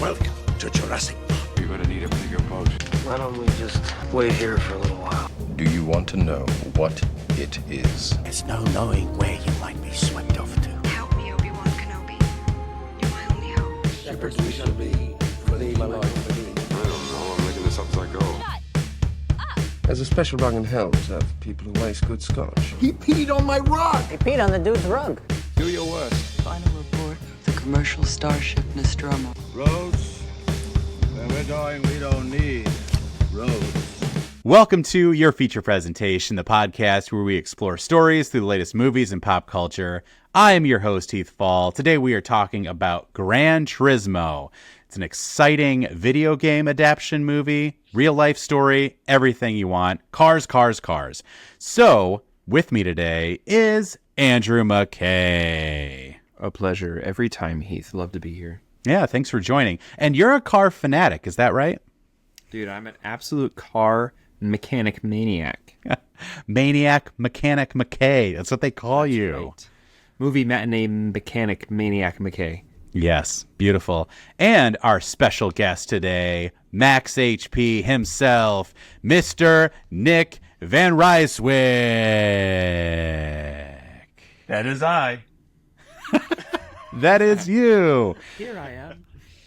Welcome to Jurassic Park. You're gonna need a bigger boat. Why don't we just wait here for a little while? Do you want to know what it is? There's no knowing where you might be swept off to. Help me, Obi-Wan Kenobi. You're my only hope. Shepherds we shall be, for thee, my Lord, for thee. I don't know. I'm making this up as I go. There's a special rug in hell reserved for people who waste good scotch. He peed on my rug! He peed on the dude's rug. Do your worst. Final report. The commercial starship Nostromo. Roads? Where we're going, we don't need roads. Welcome to Your Feature Presentation, the podcast where we explore stories through the latest movies and pop culture. I am your host, Heath Fall. Today we are talking about Gran Turismo. It's an exciting video game adaptation movie, real life story, everything you want. Cars, cars, cars. So, with me today is Andrew McKay. A pleasure every time, Heath. Love to be here. Yeah, thanks for joining. And you're a car fanatic, is that right? Dude, I'm an absolute car mechanic maniac. Maniac Mechanic McKay. That's what they call you. Right. Movie matinee mechanic maniac McKay. Yes, beautiful. And our special guest today, Max HP himself, Mr. Nick Van Ryswick. That is I. That is you. Here I am.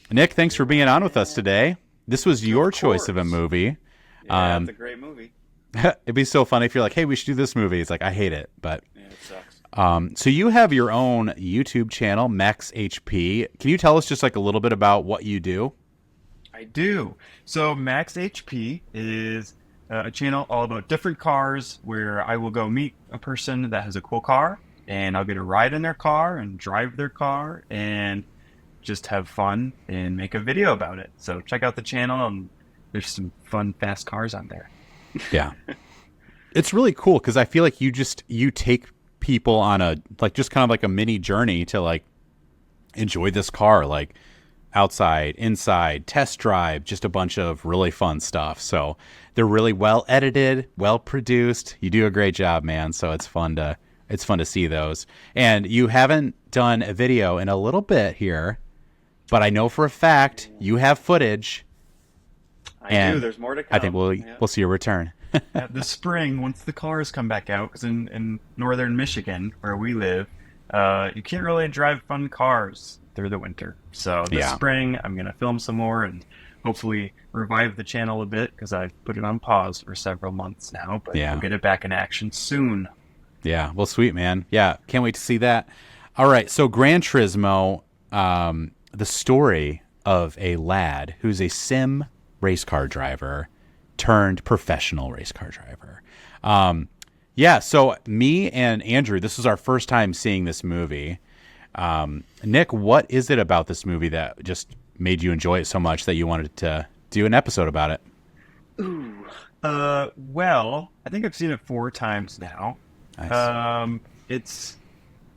Nick, thanks for being on with us today. This was your choice of a movie. Yeah, it's a great movie. It'd be so funny if you're like, hey, we should do this movie. It's like, I hate it, but... Yeah, it sucks. So you have your own YouTube channel, Max HP. Can you tell us just like a little bit about what you do? I do. So Max HP is a channel all about different cars where I will go meet a person that has a cool car and I'll get a ride in their car and drive their car and just have fun and make a video about it. So check out the channel and there's some fun, fast cars on there. Yeah. It's really cool because I feel like you take people on a like just kind of like a mini journey to like enjoy this car, like outside, inside, test drive, just a bunch of really fun stuff. So they're really well edited, well produced. You do a great job, man. So it's fun to see those. And you haven't done a video in a little bit here, but I know for a fact you have footage. I do. There's more to come. I think we'll see your return. This spring, once the cars come back out, because in northern Michigan, where we live, you can't really drive fun cars through the winter. So this spring, I'm going to film some more and hopefully revive the channel a bit, because I've put it on pause for several months now, but we'll get it back in action soon. Yeah, well, sweet, man. Yeah, can't wait to see that. All right, so Gran Turismo, the story of a lad who's a sim race car driver turned professional race car driver. So me and Andrew, this is our first time seeing this movie. Nick, what is it about this movie that just made you enjoy it so much that you wanted to do an episode about it? Ooh. Well, I think I've seen it 4 times now. Nice.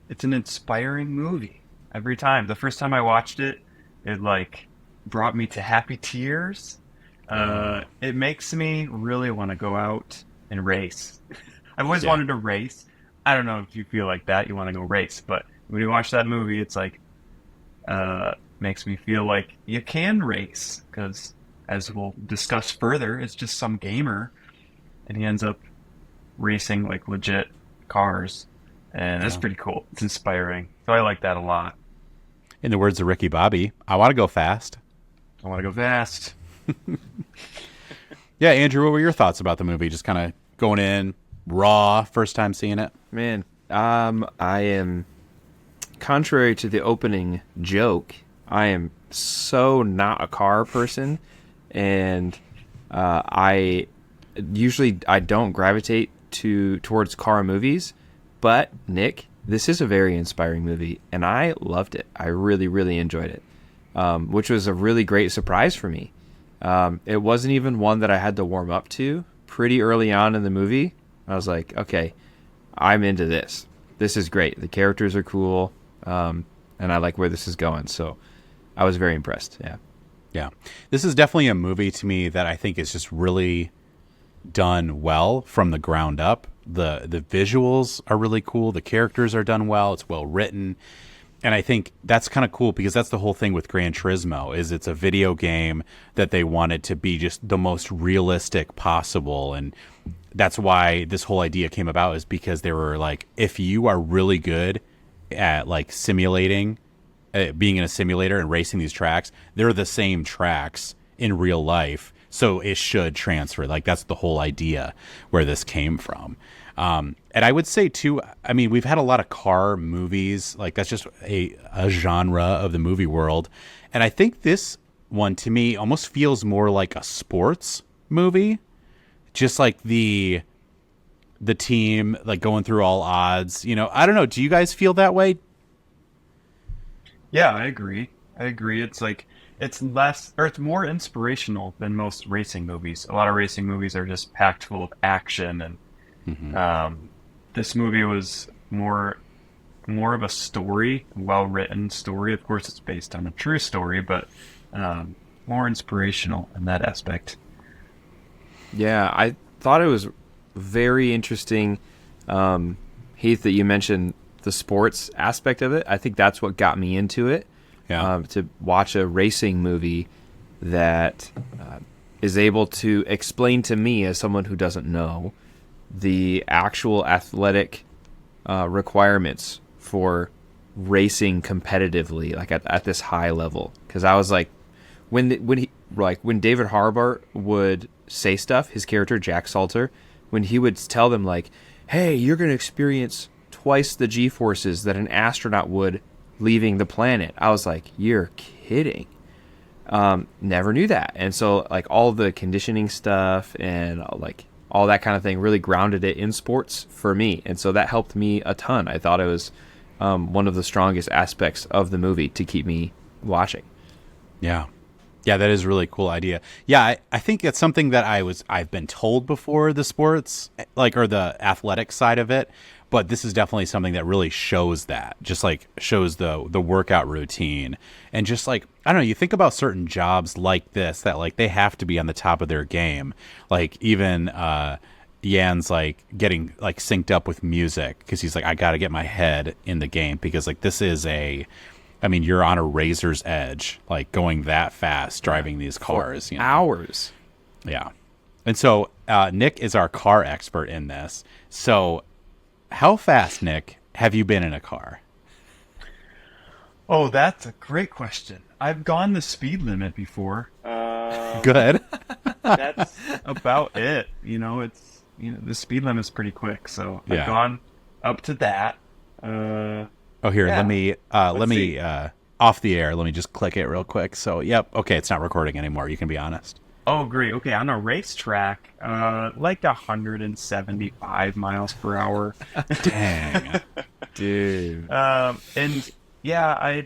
It's an inspiring movie every time. The first time I watched it, it like brought me to happy tears. It makes me really want to go out and race. I've always wanted to race. I don't know if you feel like that, you want to go race, but when you watch that movie, it's like, makes me feel like you can race, because as we'll discuss further, it's just some gamer, and he ends up racing like legit cars, and that's pretty cool. It's inspiring. So I like that a lot. In the words of Ricky Bobby, I want to go fast. I want to go fast. Yeah, Andrew, what were your thoughts about the movie? Just kind of going in raw, first time seeing it? Man, I am, contrary to the opening joke, I am so not a car person, and I don't gravitate towards car movies, but Nick, this is a very inspiring movie, and I loved it. I really, really enjoyed it, which was a really great surprise for me. It wasn't even one that I had to warm up to. Pretty early on in the movie, I was like, okay, I'm into this. This is great. The characters are cool, and I like where this is going. So I was very impressed. Yeah. This is definitely a movie to me that I think is just really done well from the ground up. The visuals are really cool. The characters are done well. It's well written. And I think that's kind of cool because that's the whole thing with Gran Turismo is it's a video game that they wanted to be just the most realistic possible. And that's why this whole idea came about, is because they were like, if you are really good at like simulating, being in a simulator and racing these tracks, they're the same tracks in real life. So it should transfer. Like that's the whole idea where this came from. And I would say too, I mean, we've had a lot of car movies, like that's just a genre of the movie world. And I think this one to me almost feels more like a sports movie, just like the team like going through all odds, you know. I don't know. Do you guys feel that way? Yeah, I agree. It's like, it's less, or it's more inspirational than most racing movies. A lot of racing movies are just packed full of action, and this movie was more of a story, well-written story. Of course, it's based on a true story, but more inspirational in that aspect. Yeah, I thought it was very interesting, Heath, that you mentioned the sports aspect of it. I think that's what got me into it. Yeah. To watch a racing movie that is able to explain to me, as someone who doesn't know, the actual athletic requirements for racing competitively, like at this high level. Because I was like, when David Harbour would say stuff, his character Jack Salter, when he would tell them like, "Hey, you're going to experience twice the G-forces that an astronaut would leaving the planet," I was like, "You're kidding." Never knew that. And so like all the conditioning stuff and like all that kind of thing really grounded it in sports for me. And so that helped me a ton. I thought it was one of the strongest aspects of the movie to keep me watching. Yeah. Yeah, that is a really cool idea. Yeah, I think it's something that I've been told before, the sports, like, or the athletic side of it, but this is definitely something that really shows that, just like shows the workout routine. And just like, I don't know, you think about certain jobs like this that like they have to be on the top of their game. Like even Yan's like getting like synced up with music because he's like, I got to get my head in the game because like this is I mean, you're on a razor's edge, like going that fast, driving these cars. For hours. Yeah. And so Nick is our car expert in this. So how fast, Nick, have you been in a car? Oh, that's a great question. I've gone the speed limit before. Good. That's about it. You know, the speed limit's pretty quick, so Yeah. I've gone up to that. Oh, here, Yeah. let me see. off the air. Let me just click it real quick. So, yep. Okay, it's not recording anymore. You can be honest. Oh, great. Okay, on a racetrack, like 175 miles per hour. Dang. Dude. And yeah,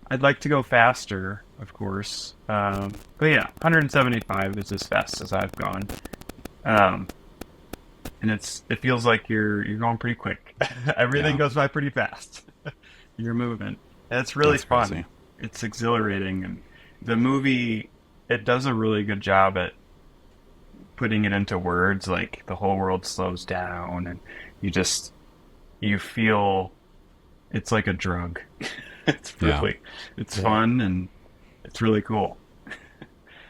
I'd like to go faster, of course. But yeah, 175 is as fast as I've gone. And it feels like you're going pretty quick. Everything goes by pretty fast. You're moving. And it's really That's fun. crazy. It's exhilarating, and the movie, it does a really good job at putting it into words. Like the whole world slows down, and you feel it's like a drug. It's really, it's fun, and it's really cool.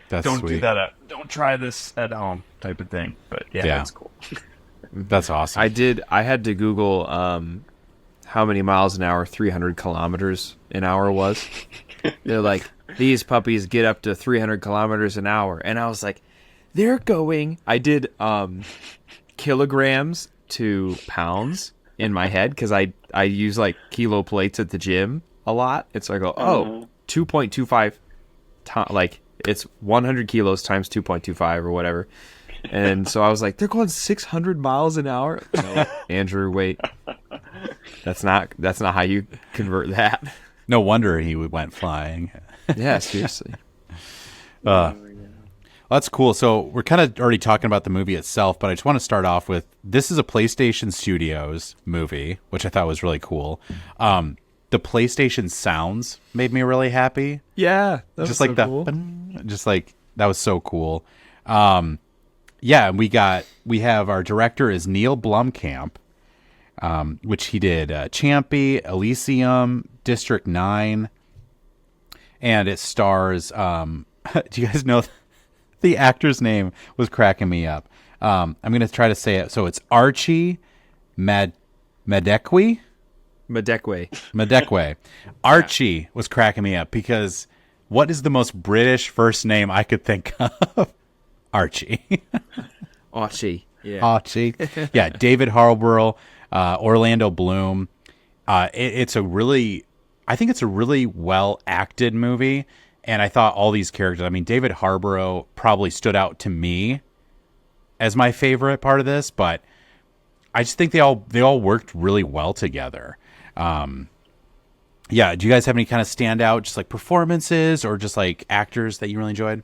That's Don't sweet. do that. Don't try this at home, type of thing. But yeah, it's cool. That's awesome. I had to Google how many miles an hour 300 kilometers an hour was. They're like, these puppies get up to 300 kilometers an hour. And I was like, they're going. I did kilograms to pounds in my head because I use like kilo plates at the gym a lot. And so I go, 2.25 like it's 100 kilos times 2.25 or whatever. And so I was like, they're going 600 miles an hour. No, Andrew, wait. That's not how you convert that. No wonder he went flying. Yeah, seriously. Well, that's cool. So we're kind of already talking about the movie itself, but I just want to start off with, this is a PlayStation Studios movie, which I thought was really cool. The PlayStation sounds made me really happy. Yeah, that just was like so that, cool. just like that was so cool. Yeah, and we have our director is Neil Blomkamp. which he did Champy, Elysium, District 9, and it stars. Do you guys know the actor's name was cracking me up? I'm going to try to say it. So it's Archie Madekwe. Archie was cracking me up because what is the most British first name I could think of? Archie. Archie. Yeah. Archie. Yeah. David Harbour, Orlando Bloom. I think it's a really well acted movie. And I thought all these characters, I mean, David Harbour probably stood out to me as my favorite part of this, but I just think they all worked really well together. Yeah. Do you guys have any kind of standout, just like performances or just like actors that you really enjoyed?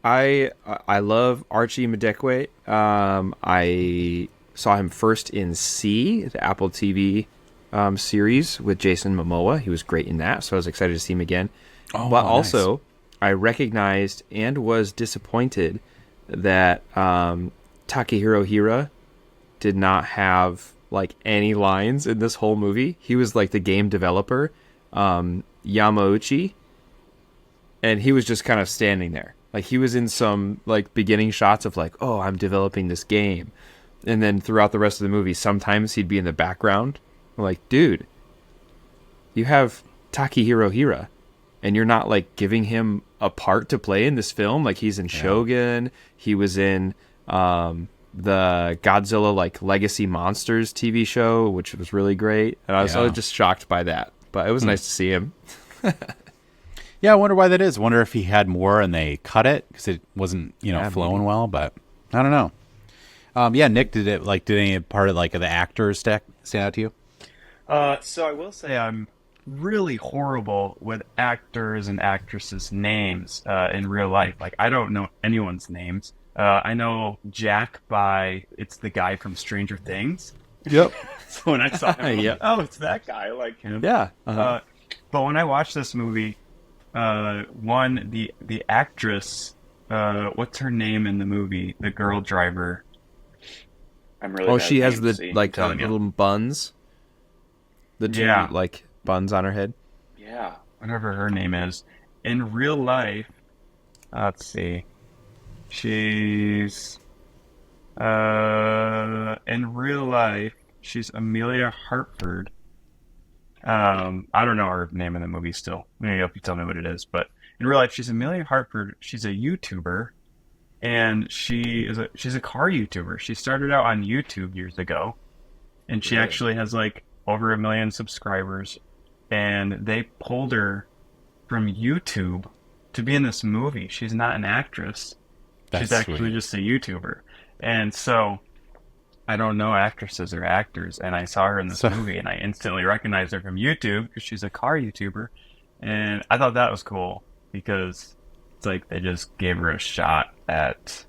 I love Archie Madekwe. I saw him first in C, the Apple TV series with Jason Momoa. He was great in that, so I was excited to see him again. Oh, but nice. also, I recognized and was disappointed that Takehiro Hira did not have like any lines in this whole movie. He was like the game developer, Yamauchi, and he was just kind of standing there. Like he was in some like beginning shots of like, oh, I'm developing this game. And then throughout the rest of the movie, sometimes he'd be in the background. I'm like, dude, you have Takehiro Hira and you're not like giving him a part to play in this film. Like he's in Shogun. He was in the Godzilla like Legacy Monsters TV show, which was really great. And I was just shocked by that, but it was nice to see him. Yeah, I wonder why that is. I wonder if he had more and they cut it because it wasn't, flowing well. But I don't know. Yeah, Nick, did any part of like the actors stand out to you? So I will say I'm really horrible with actors and actresses' names in real life. Like I don't know anyone's names. I know Jack it's the guy from Stranger Things. Yep. So when I saw him, I'm like, oh, it's that guy. I like him. Yeah. But when I watched this movie, the actress, what's her name in the movie? The girl driver. I'm really. Oh, bad she at has names, the like little buns. The two like buns on her head. Yeah, whatever her name is. In real life, let's see. She's in real life, she's Amelia Hartford. I don't know her name in the movie still. Maybe if you tell me what it is, but in real life, she's Amelia Hartford. She's a YouTuber, and she's a car YouTuber. She started out on YouTube years ago, and she actually has like over 1 million subscribers. And they pulled her from YouTube to be in this movie. She's not an actress. She's actually just a YouTuber. And so I don't know actresses or actors, and I saw her in this movie, and I instantly recognized her from YouTube because she's a car YouTuber, and I thought that was cool because it's like they just gave her a shot at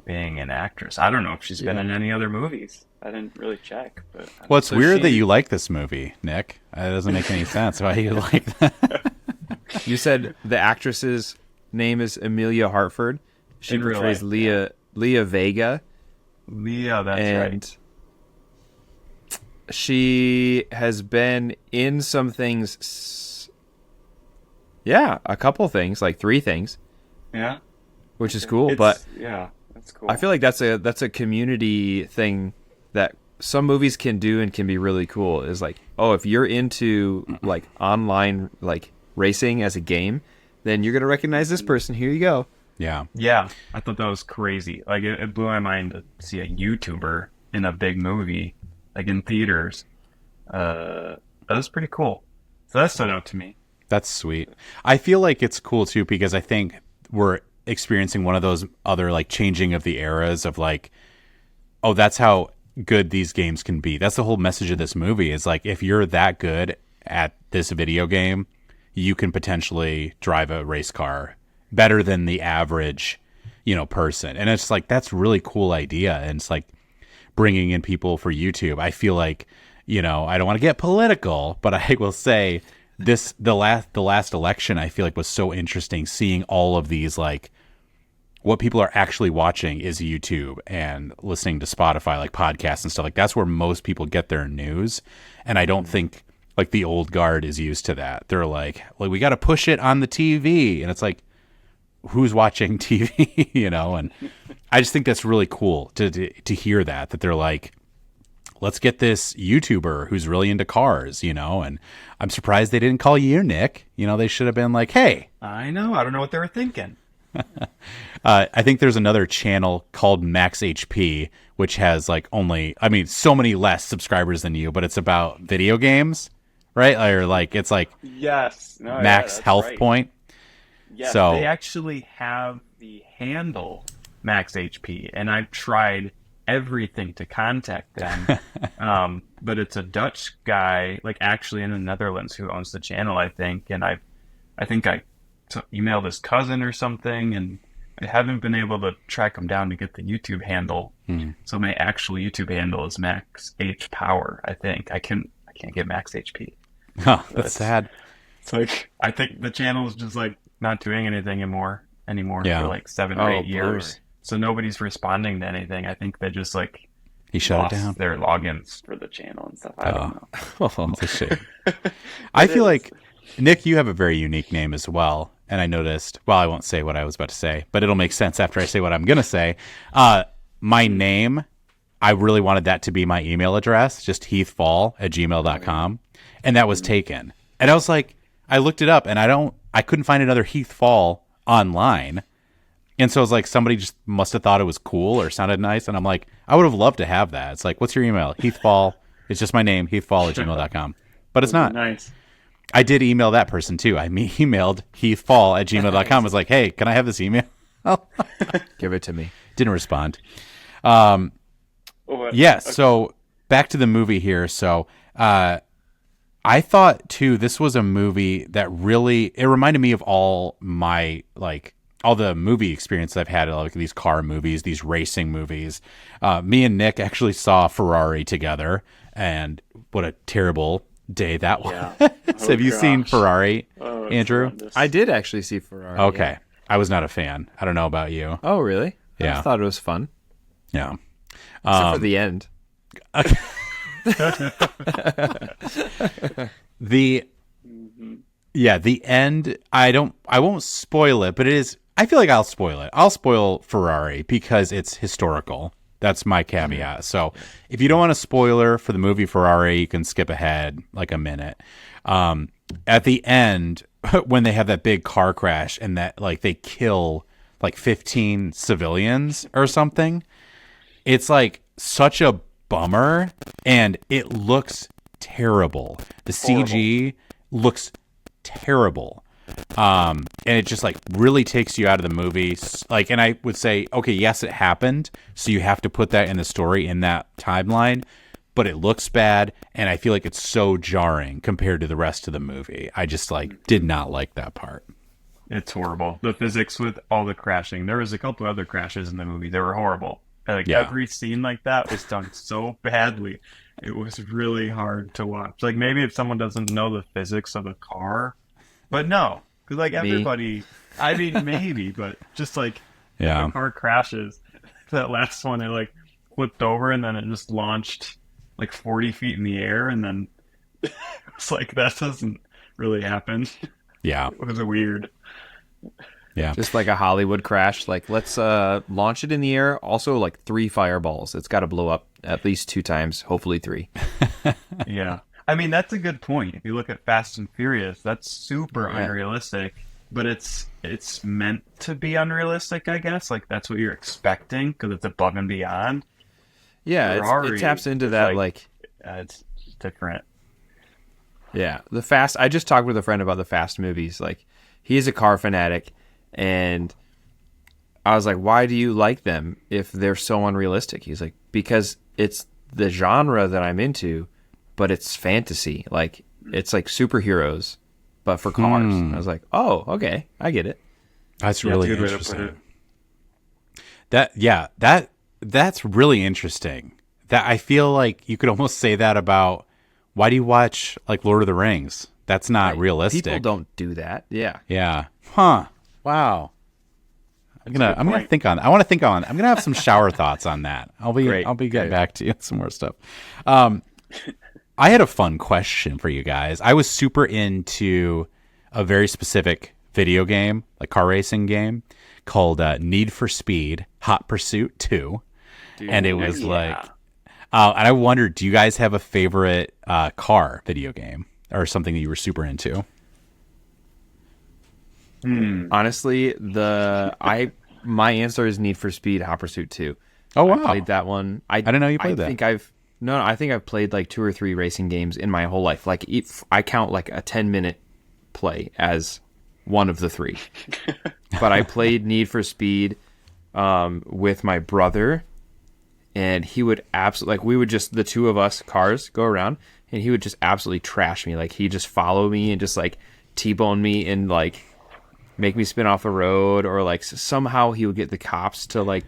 being an actress. I don't know if she's been in any other movies. I didn't really check. But well, it's weird that you like this movie, Nick. It doesn't make any sense why you like that. You said the actress's name is Amelia Hartford. She portrays Leah Vega. Leah, that's right. She has been in some things. Yeah, a couple things, like 3 things. Yeah, which is cool. But yeah, that's cool. I feel like that's a community thing that some movies can do and can be really cool. Is like, oh, if you're into like online like racing as a game, then you're gonna recognize this person. Here you go. Yeah, I thought that was crazy. Like, it blew my mind to see a YouTuber in a big movie, like in theaters. That was pretty cool. So that stood out to me. That's sweet. I feel like it's cool too because I think we're experiencing one of those other like changing of the eras of like, oh, that's how good these games can be. That's the whole message of this movie is like, if you're that good at this video game, you can potentially drive a race car better than the average, person. And it's like, that's a really cool idea. And it's like bringing in people for YouTube. I feel like, I don't want to get political, but I will say the last election, I feel like was so interesting seeing all of these like what people are actually watching is YouTube and listening to Spotify, like podcasts and stuff. Like that's where most people get their news. And I don't think like the old guard is used to that. They're like we got to push it on the TV. And it's like, who's watching TV, you know? And I just think that's really cool to hear that they're like, let's get this YouTuber who's really into cars, you know? And I'm surprised they didn't call you Nick. You know, they should have been like, hey. I know. I don't know what they were thinking. I think there's another channel called Max HP, which has like so many less subscribers than you, but it's about video games, right? Or like, it's like Yes. No, Max Health right. Point. Yes, So they actually have the handle Max HP, and I've tried everything to contact them. But it's a Dutch guy, like actually in the Netherlands, who owns the channel, I think. And I think I emailed his cousin or something, and I haven't been able to track him down to get the YouTube handle. So my actual YouTube handle is Max H Power. I think I can't get Max HP. Huh, that's sad. It's like I think the channel is just like not doing anything anymore Yeah. for like 7 or 8 years. bummer. So nobody's responding to anything. I think they just like He shut lost it down. their logins for the channel and stuff. I don't know. Oh, it's a shame. I feel like, Nick, you have a very unique name as well. And I noticed, well, I won't say what I was about to say, but it'll make sense after I say what I'm going to say. My name, I really wanted that to be my email address, just heathfall@gmail.com. And that was taken. And I was like, I looked it up and I couldn't find another Heath Fall online. And so it was like somebody just must have thought it was cool or sounded nice. And I'm like, I would have loved to have that. It's like, what's your email? Heathfall. It's just my name, heathfall@gmail.com. But it's not. Nice. I did email that person too. I emailed heathfall@gmail.com. I was like, hey, can I have this email? Give it to me. Didn't respond. Yeah, so back to the movie here. So I thought too, this was a movie that it reminded me of all the movie experience I've had, like these car movies, these racing movies. Me and Nick actually saw Ferrari together, and what a terrible day that was. Yeah. So have you seen Ferrari, Andrew? I did actually see Ferrari. Okay. Yeah. I was not a fan. I don't know about you. Oh, really? Yeah. I thought it was fun. Yeah. Except for the end. The end, I won't spoil it, but it is, I feel like I'll spoil it. I'll spoil Ferrari because it's historical. That's my caveat. So if you don't want a spoiler for the movie Ferrari, you can skip ahead like a minute. At the end, when they have that big car crash and that like they kill like 15 civilians or something, it's like such a bummer, and it looks terrible. The CG looks terrible. And it just like really takes you out of the movie. Like, and I would say, okay, yes, it happened. So you have to put that in the story in that timeline, but it looks bad. And I feel like it's so jarring compared to the rest of the movie. I just like did not like that part. It's horrible. The physics with all the crashing. There was a couple other crashes in the movie. They were horrible. Like every scene like that was done so badly. It was really hard to watch. Like maybe if someone doesn't know the physics of a car, but no, because like everybody, I mean maybe, but just like the car crashes. That last one, it like flipped over and then it just launched like 40 feet in the air, and then it's like that doesn't really happen. Yeah, it was weird. Yeah. Just like a Hollywood crash. Like, let's launch it in the air. Also, like 3 fireballs. It's got to blow up at least 2 times, hopefully 3. Yeah. I mean, that's a good point. If you look at Fast and Furious, that's super unrealistic, but it's meant to be unrealistic, I guess. Like, that's what you're expecting because it's above and beyond. Yeah, it taps into that, like... it's different. Yeah. The Fast... I just talked with a friend about the Fast movies. Like, he's a car fanatic. And I was like, why do you like them if they're so unrealistic? He's like, because it's the genre that I'm into, but it's fantasy. Like, it's like superheroes, but for cars. I was like, oh, okay, I get it. That's really interesting. That's really interesting. That I feel like you could almost say that about, why do you watch like Lord of the Rings? That's not realistic. People don't do that. Yeah. Yeah. Huh. Wow. I'm gonna think on. I want to think on. I'm gonna have some shower thoughts on that. I'll be getting back to you on some more stuff. I had a fun question for you guys. I was super into a very specific video game, like car racing game, called Need for Speed Hot Pursuit 2. Dude, and it was like, and I wondered, do you guys have a favorite car video game or something that you were super into? Honestly, my answer is Need for Speed Hot Pursuit 2. Oh wow, I played that one. I didn't know you played that. I think I've played like 2 or 3 racing games in my whole life. Like I count like a 10-minute play as one of the 3. But I played Need for Speed with my brother, and he would absolutely, like, we would just, the two of us cars go around, and he would just absolutely trash me. Like, he'd just follow me and just like T-bone me and like make me spin off the road, or like somehow he would get the cops to like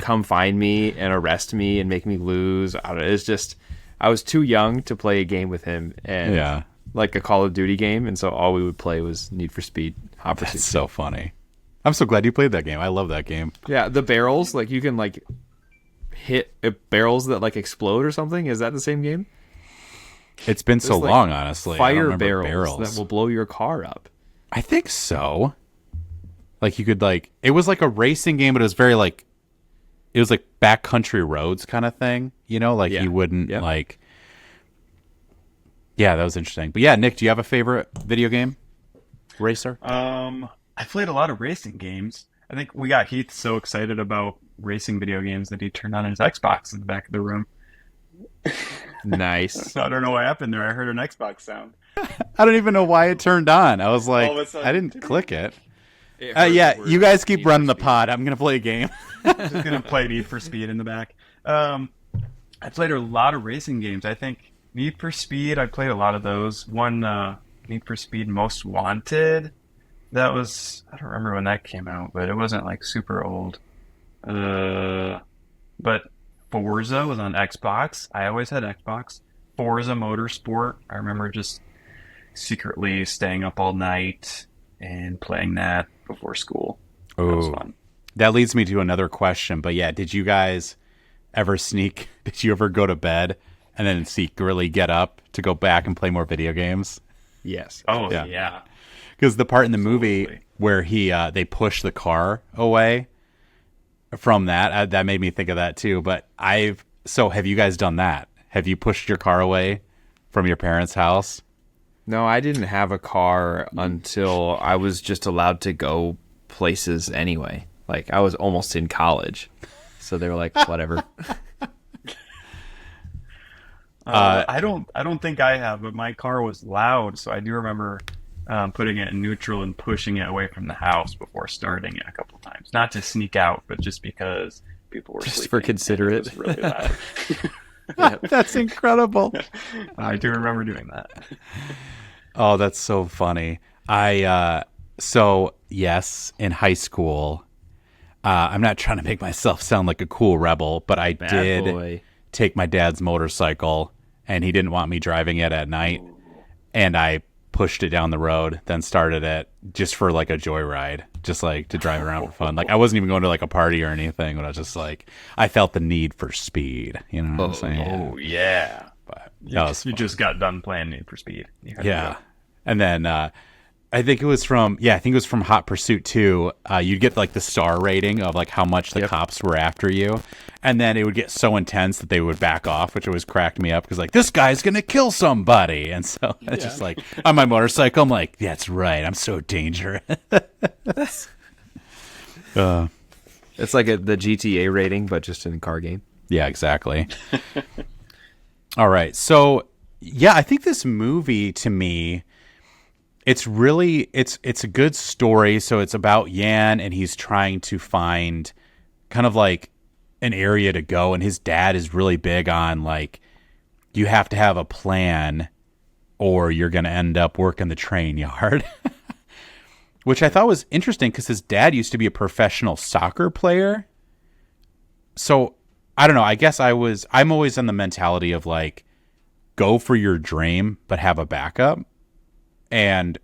come find me and arrest me and make me lose. I don't know. It's just, I was too young to play a game with him, and like a Call of Duty game, and so all we would play was Need for Speed Hot Pursuit. That's so funny. I'm so glad you played that game. I love that game. Yeah, the barrels, like you can like hit barrels that like explode or something. Is that the same game? It's been so like long, honestly. Fire barrels that will blow your car up. I think so. Like you could like, it was like a racing game, but it was very like, it was like backcountry roads kind of thing, you know, like you wouldn't like. Yeah, that was interesting. But yeah, Nick, do you have a favorite video game racer? I played a lot of racing games. I think we got Heath so excited about racing video games that he turned on his Xbox in the back of the room. Nice. I don't know what happened there. I heard an Xbox sound. I don't even know why it turned on. I was like, I didn't click it. Yeah, you guys keep running the pod. I'm going to play a game. Just going to play Need for Speed in the back. I played a lot of racing games. I think Need for Speed, I played a lot of those. One, Need for Speed Most Wanted. That was, I don't remember when that came out, but it wasn't like super old. But Forza was on Xbox. I always had Xbox. Forza Motorsport. I remember just secretly staying up all night and playing that before school. That was fun. That leads me to another question. But yeah, did you guys ever did you ever go to bed and then secretly get up to go back and play more video games? Yes. Oh, yeah. Because the part in the movie where they push the car away from that made me think of that too. But so have you guys done that? Have you pushed your car away from your parents' house? No, I didn't have a car until I was just allowed to go places anyway. Like I was almost in college, so they were like, whatever. I don't think I have, but my car was loud, so I do remember putting it in neutral and pushing it away from the house before starting it a couple times. Not to sneak out, but just because people were just sleeping. for considerate. It was really loud. That's incredible. I do remember doing that. Oh, that's so funny. So yes, in high school, I'm not trying to make myself sound like a cool rebel, but I did take my dad's motorcycle, and he didn't want me driving it at night, and I pushed it down the road, then started it just for like a joyride, just like to drive around for fun. Like I wasn't even going to like a party or anything, but I was just like, I felt the need for speed. You know what I'm saying? Oh yeah. But you just got done playing Need for Speed. Yeah. And then I think it was from Hot Pursuit 2. You'd get like the star rating of like how much the cops were after you. And then it would get so intense that they would back off, which always cracked me up because like, this guy's going to kill somebody. And so it's just like on my motorcycle, I'm like, that's right. I'm so dangerous. It's like the GTA rating, but just in a car game. Yeah, exactly. All right. So yeah, I think this movie to me, it's a good story. So it's about Yan, and he's trying to find kind of like an area to go. And his dad is really big on like, you have to have a plan or you're going to end up working the train yard, which I thought was interesting because his dad used to be a professional soccer player. So I don't know. I guess I'm always in the mentality of like, go for your dream, but have a backup. And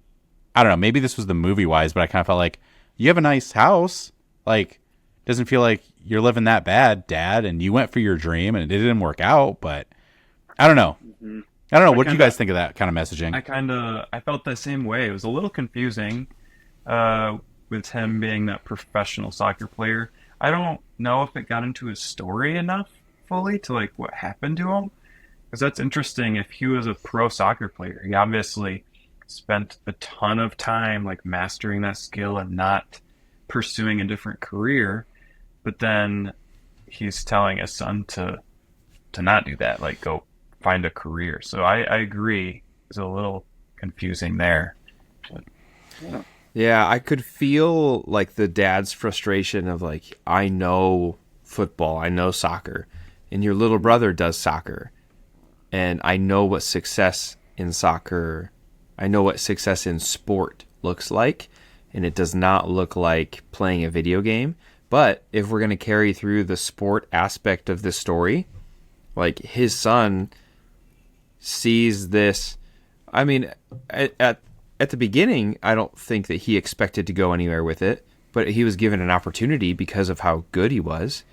I don't know, maybe this was the movie wise, but I kind of felt like you have a nice house, Like, doesn't feel like you're living that bad, Dad, and you went for your dream and it didn't work out, but I don't know. I don't know. What do you guys think of that kind of messaging? I felt the same way. It was a little confusing with him being that professional soccer player. I don't know if it got into his story enough fully to like what happened to him. Because that's interesting. If he was a pro soccer player, he obviously spent a ton of time like mastering that skill and not pursuing a different career. But then he's telling his son to not do that, like go find a career. So I agree. It's a little confusing there. But, Yeah, I could feel like the dad's frustration of like, I know football, I know soccer, and your little brother does soccer. And I know what success in soccer, I know what success in sport looks like, and it does not look like playing a video game. But if we're going to carry through the sport aspect of this story, like his son sees this. I mean, at the beginning, I don't think that he expected to go anywhere with it, but he was given an opportunity because of how good he was.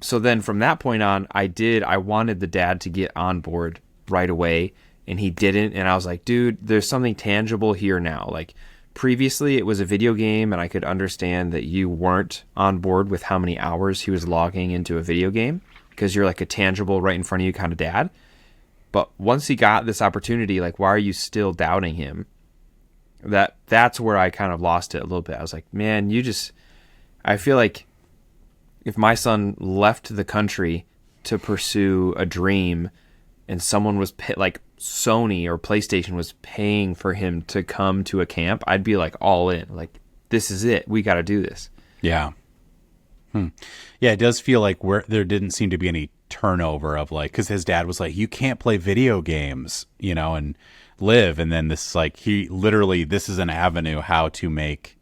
So then from that point on, I wanted the dad to get on board right away, and he didn't. And I was like, dude, there's something tangible here now. Like previously it was a video game and I could understand that you weren't on board with how many hours he was logging into a video game because you're like a tangible right in front of you kind of dad. But once he got this opportunity, like, why are you still doubting him? That's where I kind of lost it a little bit. I was like, man, I feel like if my son left the country to pursue a dream and someone was like Sony or PlayStation was paying for him to come to a camp, I'd be like all in. Like, this is it. We got to do this. Yeah. Yeah, it does feel like there didn't seem to be any turnover of like, because his dad was like, you can't play video games, and live. And then this, like, this is an avenue how to make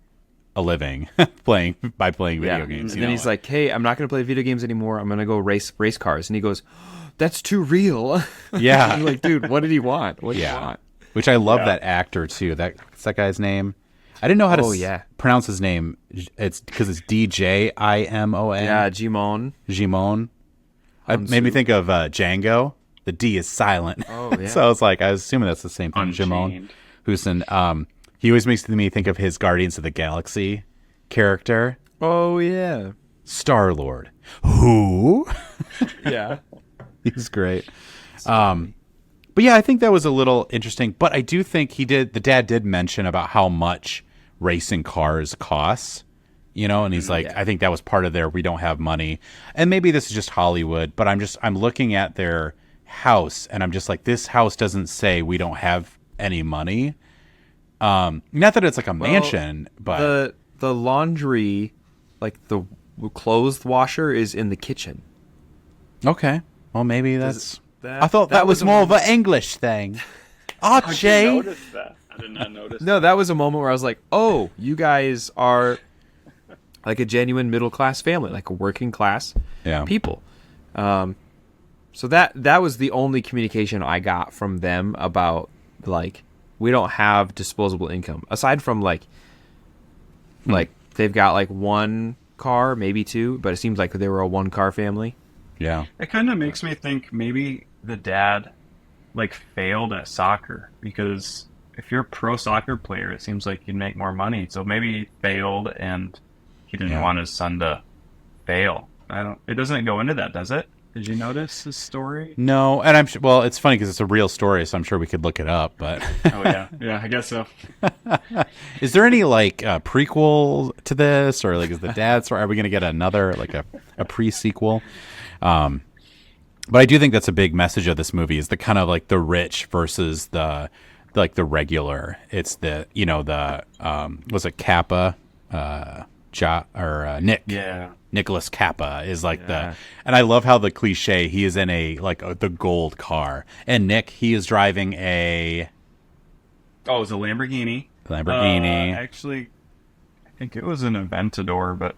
a living playing video games. And then he's like, hey, I'm not going to play video games anymore. I'm going to go race cars. And he goes, that's too real. Yeah. I'm like, dude, what did he want? What did he want? Which I love that actor too. What's that guy's name? I didn't know how to pronounce his name. It's because it's DJIMON. Yeah, Jimon. It made me think of Django. The D is silent. Oh, yeah. So I was assuming that's the same thing. Jimon Hussein. He always makes me think of his Guardians of the Galaxy character. Oh, yeah. Star-Lord. Who? Yeah. He's great. But yeah, I think that was a little interesting. But I do think the dad did mention about how much racing cars costs, and he's like, I think that was part of we don't have money. And maybe this is just Hollywood, but I'm looking at their house and I'm just like, this house doesn't say we don't have any money. Not that it's like a mansion, but the laundry, like the clothes washer is in the kitchen. Okay. Well, maybe I thought that was more of an English thing. Archie. I did not notice. No, that was a moment where I was like, oh, you guys are like a genuine middle class family, like a working class people. So that was the only communication I got from them about like, we don't have disposable income aside from like they've got like one car, maybe two, but it seems like they were a one car family. Yeah. It kind of makes me think maybe the dad like failed at soccer, because if you're a pro soccer player, it seems like you'd make more money. So maybe he failed and he didn't want his son to fail. It doesn't go into that, does it? Did you notice his story? No, and I'm sure. Well, it's funny because it's a real story, so I'm sure we could look it up. But oh yeah, I guess so. Is there any like prequel to this, or like is the dad story? Are we going to get another like a pre-sequel? But I do think that's a big message of this movie is the kind of like the rich versus the regular. It's the was it Kappa, Nick? Yeah. Nicholas Kappa is like and I love how the cliche, he is in the gold car, and Nick, he is driving it's a Lamborghini. Actually, I think it was an Aventador, but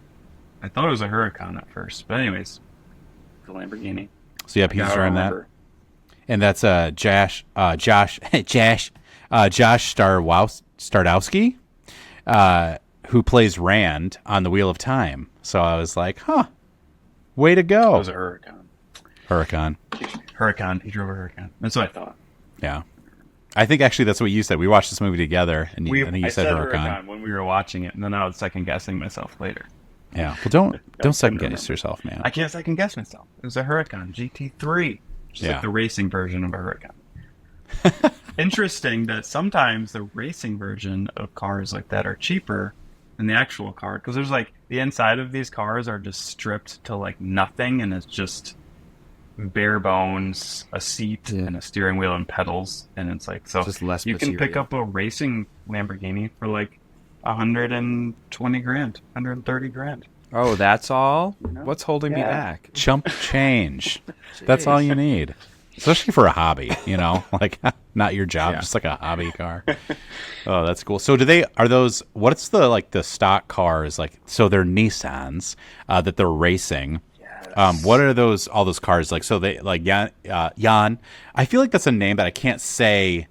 I thought it was a Huracan at first. But anyways, the Lamborghini. So yep, he's driving that, and that's Josh Stardowski, who plays Rand on the Wheel of Time. So I was like, huh, way to go. It was a Huracan. Huracan. He drove a Huracan. That's what I thought. Yeah. I think actually that's what you said. We watched this movie together, and I think you I said Huracan. when we were watching it, and then I was second guessing myself later. Yeah. Well, don't second guess yourself, man. I can't second guess myself. It was a Huracan GT3, which is like the racing version of a Huracan. Interesting that sometimes the racing version of cars like that are cheaper than the actual car, because there's like the inside of these cars are just stripped to like nothing, and it's just bare bones, a seat and a steering wheel and pedals, and it's like, so just less you material. can pick up a racing Lamborghini for like 120 grand, 130 grand. Oh, that's all? What's holding me back? Chump change. That's all you need. Especially for a hobby, like not your job, just like a hobby car. Oh, that's cool. So what's the stock cars like? So they're Nissans that they're racing. What are all those cars like? So they like Jan. I feel like that's a name that I can't say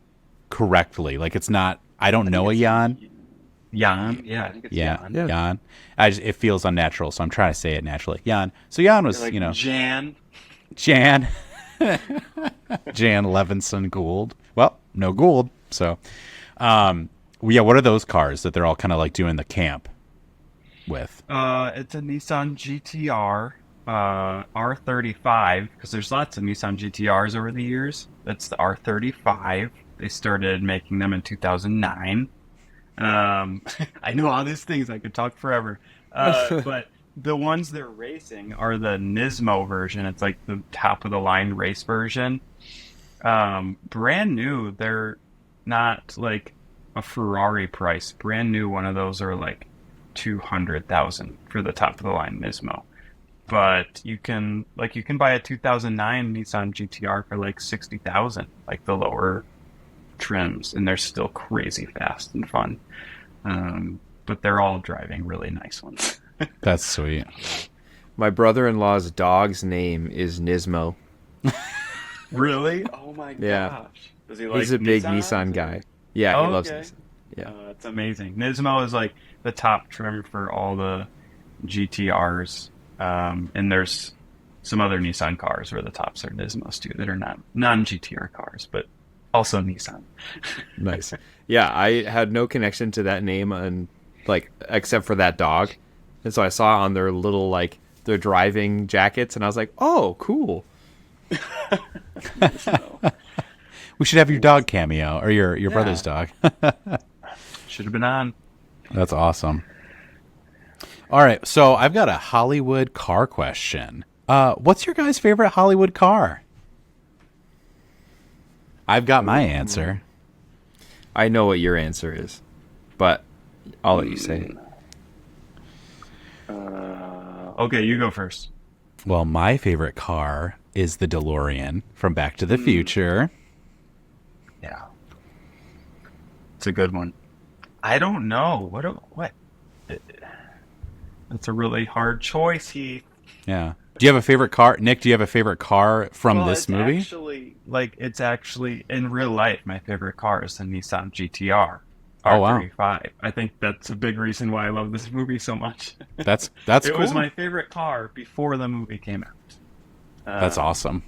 correctly. Like it's not. I don't know a Jan. Jan, yeah, I think it's Jan. Jan. It feels unnatural, so I'm trying to say it naturally. Jan. So Jan was, like Jan. Jan Levinson Gould. Well, no Gould. So, what are those cars that they're all kind of like doing the camp with? It's a Nissan GTR. R35, because there's lots of Nissan GTRs over the years. That's the R35. They started making them in 2009. I know all these things. I could talk forever. But the ones they're racing are the Nismo version. It's like the top of the line race version. Brand new. They're not like a Ferrari price. Brand new one of those are like 200,000 for the top of the line Nismo. But you can buy a 2009 Nissan GTR for like 60,000, like the lower trims, and they're still crazy fast and fun. But they're all driving really nice ones. That's sweet. My brother-in-law's dog's name is Nismo. Really? Oh my Yeah. gosh. Does he like He's a big Nissans, Nissan or- guy. Yeah, he Oh, loves okay. Nissan. Yeah. It's amazing. Nismo is like the top trim for all the GTRs. And there's some other Nissan cars where the tops are Nismos too that are not non-GTR cars, but also Nissan. Nice. Yeah, I had no connection to that name except for that dog. And so I saw on their little their driving jackets, and I was like, "Oh, cool." We should have your dog cameo or your brother's dog. Should have been on. That's awesome. All right, so I've got a Hollywood car question. What's your guys' favorite Hollywood car? I've got my answer. I know what your answer is, but I'll let you say it. Okay, you go first. Well, my favorite car is the DeLorean from Back to the Future. Yeah. It's a good one. I don't know. What? That's a really hard choice, Heath. Yeah. Do you have a favorite car? Nick, do you have a favorite car from this movie? It's actually, in real life, my favorite car is the Nissan GTR. Oh, wow. R35. I think that's a big reason why I love this movie so much. That's It cool. was my favorite car before the movie came out. That's awesome.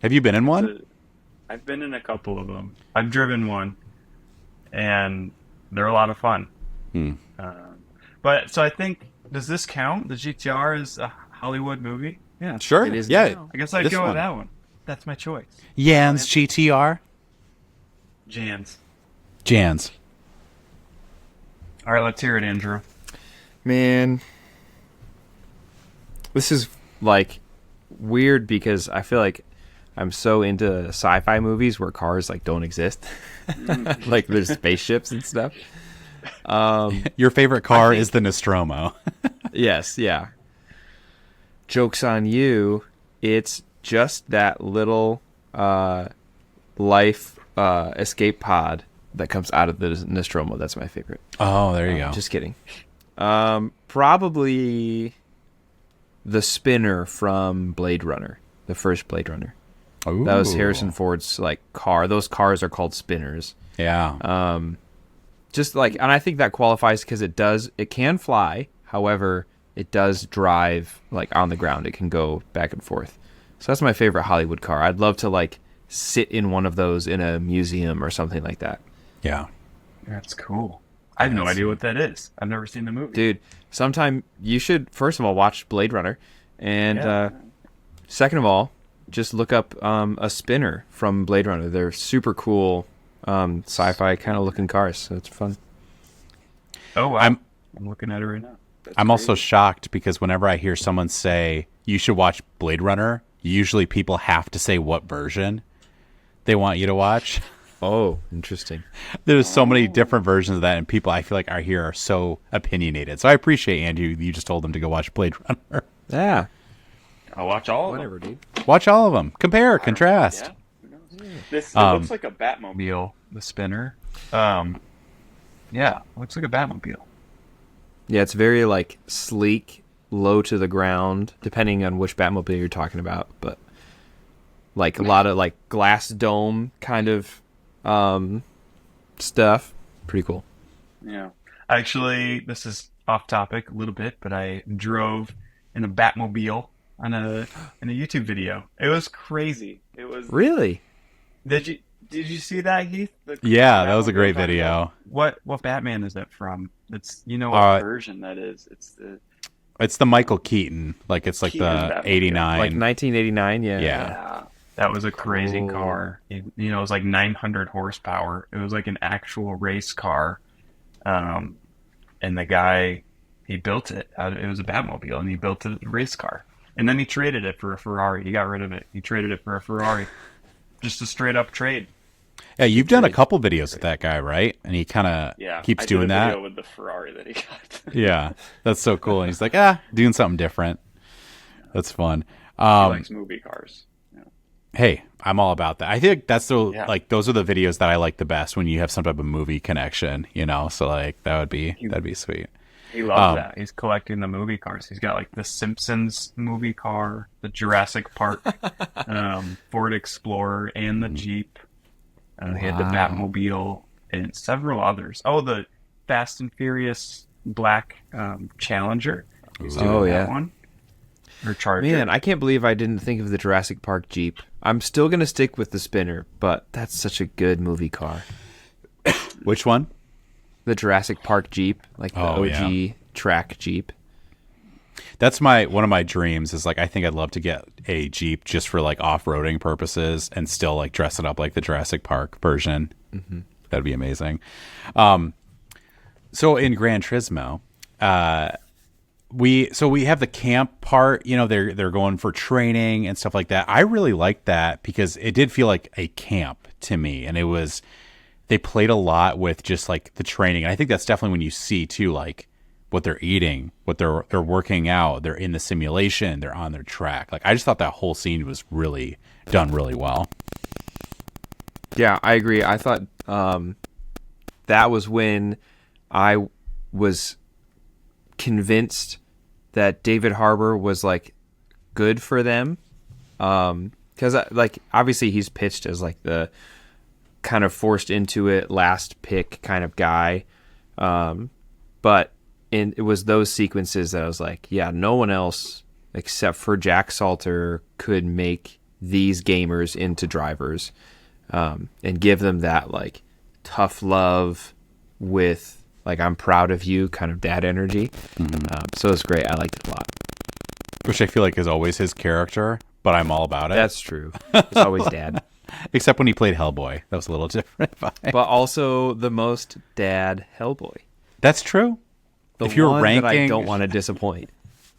Have you been in one? I've been in a couple of them. I've driven one, and they're a lot of fun. But so I think, does this count? The GTR is a Hollywood movie? Yeah. Sure. It is Yeah. now. I guess I'd This go one. with that one. That's my choice. Jan's GTR. Jan's. All right, let's hear it, Andrew. Man, this is weird because I feel like I'm so into sci-fi movies where cars don't exist. Like there's spaceships and stuff. Your favorite car is the Nostromo. Yes, yeah. Joke's on you. It's just that little life escape pod that comes out of the Nostromo. That's my favorite. Oh, there you go. Just kidding. Probably the spinner from Blade Runner, the first Blade Runner. Ooh. That was Harrison Ford's car. Those cars are called spinners. Yeah. just like, and I think that qualifies because it can fly. However, it does drive like on the ground. It can go back and forth. So that's my favorite Hollywood car. I'd love to like sit in one of those in a museum or something like that. Yeah. That's cool. I have no idea what that is. I've never seen the movie. Dude, sometime you should, first of all, watch Blade Runner. And second of all, just look up a spinner from Blade Runner. They're super cool sci-fi kind of looking cars. So it's fun. Oh, wow. I'm looking at it right now. I'm also shocked because whenever I hear someone say, you should watch Blade Runner, usually people have to say what version they want you to watch. Oh, interesting. There's so many different versions of that, and people I feel like are so opinionated. So I appreciate, Andrew, you just told them to go watch Blade Runner. Yeah. I'll watch all of Whatever, them. dude. Watch all of them. Compare, contrast. Yeah. This looks like a Batmobile, the spinner. Yeah, looks like a Batmobile. Yeah, it's very like sleek, low to the ground, depending on which Batmobile you're talking about. But like a lot of like glass dome kind of stuff. Pretty cool. Yeah. Actually, this is off topic a little bit, but I drove in a Batmobile in a YouTube video. It was crazy. It was Really? Did you see that, Heath? Yeah, that was a great video. What Batman is that from? It's what version that is. It's the Michael Keaton. Like it's like Keaton the Batmobile. 89. Like 1989, yeah. Yeah. That was a crazy car. It was like 900 horsepower. It was like an actual race car. And the guy, he built it. It was a Batmobile, and he built a race car. And then he traded it for a Ferrari. He got rid of it. He traded it for a Ferrari. Just a straight up trade. Yeah, you've done a couple videos with that guy, right? And he kind of keeps doing that. Video with the Ferrari that he got. Yeah, that's so cool. And he's like, doing something different. That's fun. He likes movie cars. Yeah. Hey, I'm all about that. I think that's like those are the videos that I like the best when you have some type of movie connection, So like that'd be sweet. He loves that. He's collecting the movie cars. He's got like the Simpsons movie car, the Jurassic Park, Ford Explorer, and the Jeep. He had the Batmobile and several others. Oh, the Fast and Furious black Challenger. Oh, yeah. That one. Or Charger. Man, I can't believe I didn't think of the Jurassic Park Jeep. I'm still going to stick with the spinner, but that's such a good movie car. Which one? The Jurassic Park Jeep, like the OG track Jeep. That's one of my dreams is like I think I'd love to get a Jeep just for like off-roading purposes and still like dress it up like the Jurassic Park version. Mm-hmm. That'd be amazing. So in Gran Turismo, we have the camp part, they're going for training and stuff like that. I really liked that because it did feel like a camp to me, and they played a lot with just like the training. And I think that's definitely when you see too, like what they're eating, what they're working out, they're in the simulation, they're on their track. Like I just thought that whole scene was really done really well. Yeah, I agree. I thought that was when I was convinced that David Harbour was like good for them, because like obviously he's pitched as like the kind of forced into it last pick kind of guy, but it was those sequences that I was like, yeah, no one else except for Jack Salter could make these gamers into drivers, and give them that like tough love with like I'm proud of you kind of dad energy. So it's great. I liked it a lot. Which I feel like is always his character, but I'm all about it. That's true. It's always dad. Except when he played Hellboy. That was a little different. But also the most dad Hellboy. That's true. The if you're one ranking, that I don't want to disappoint.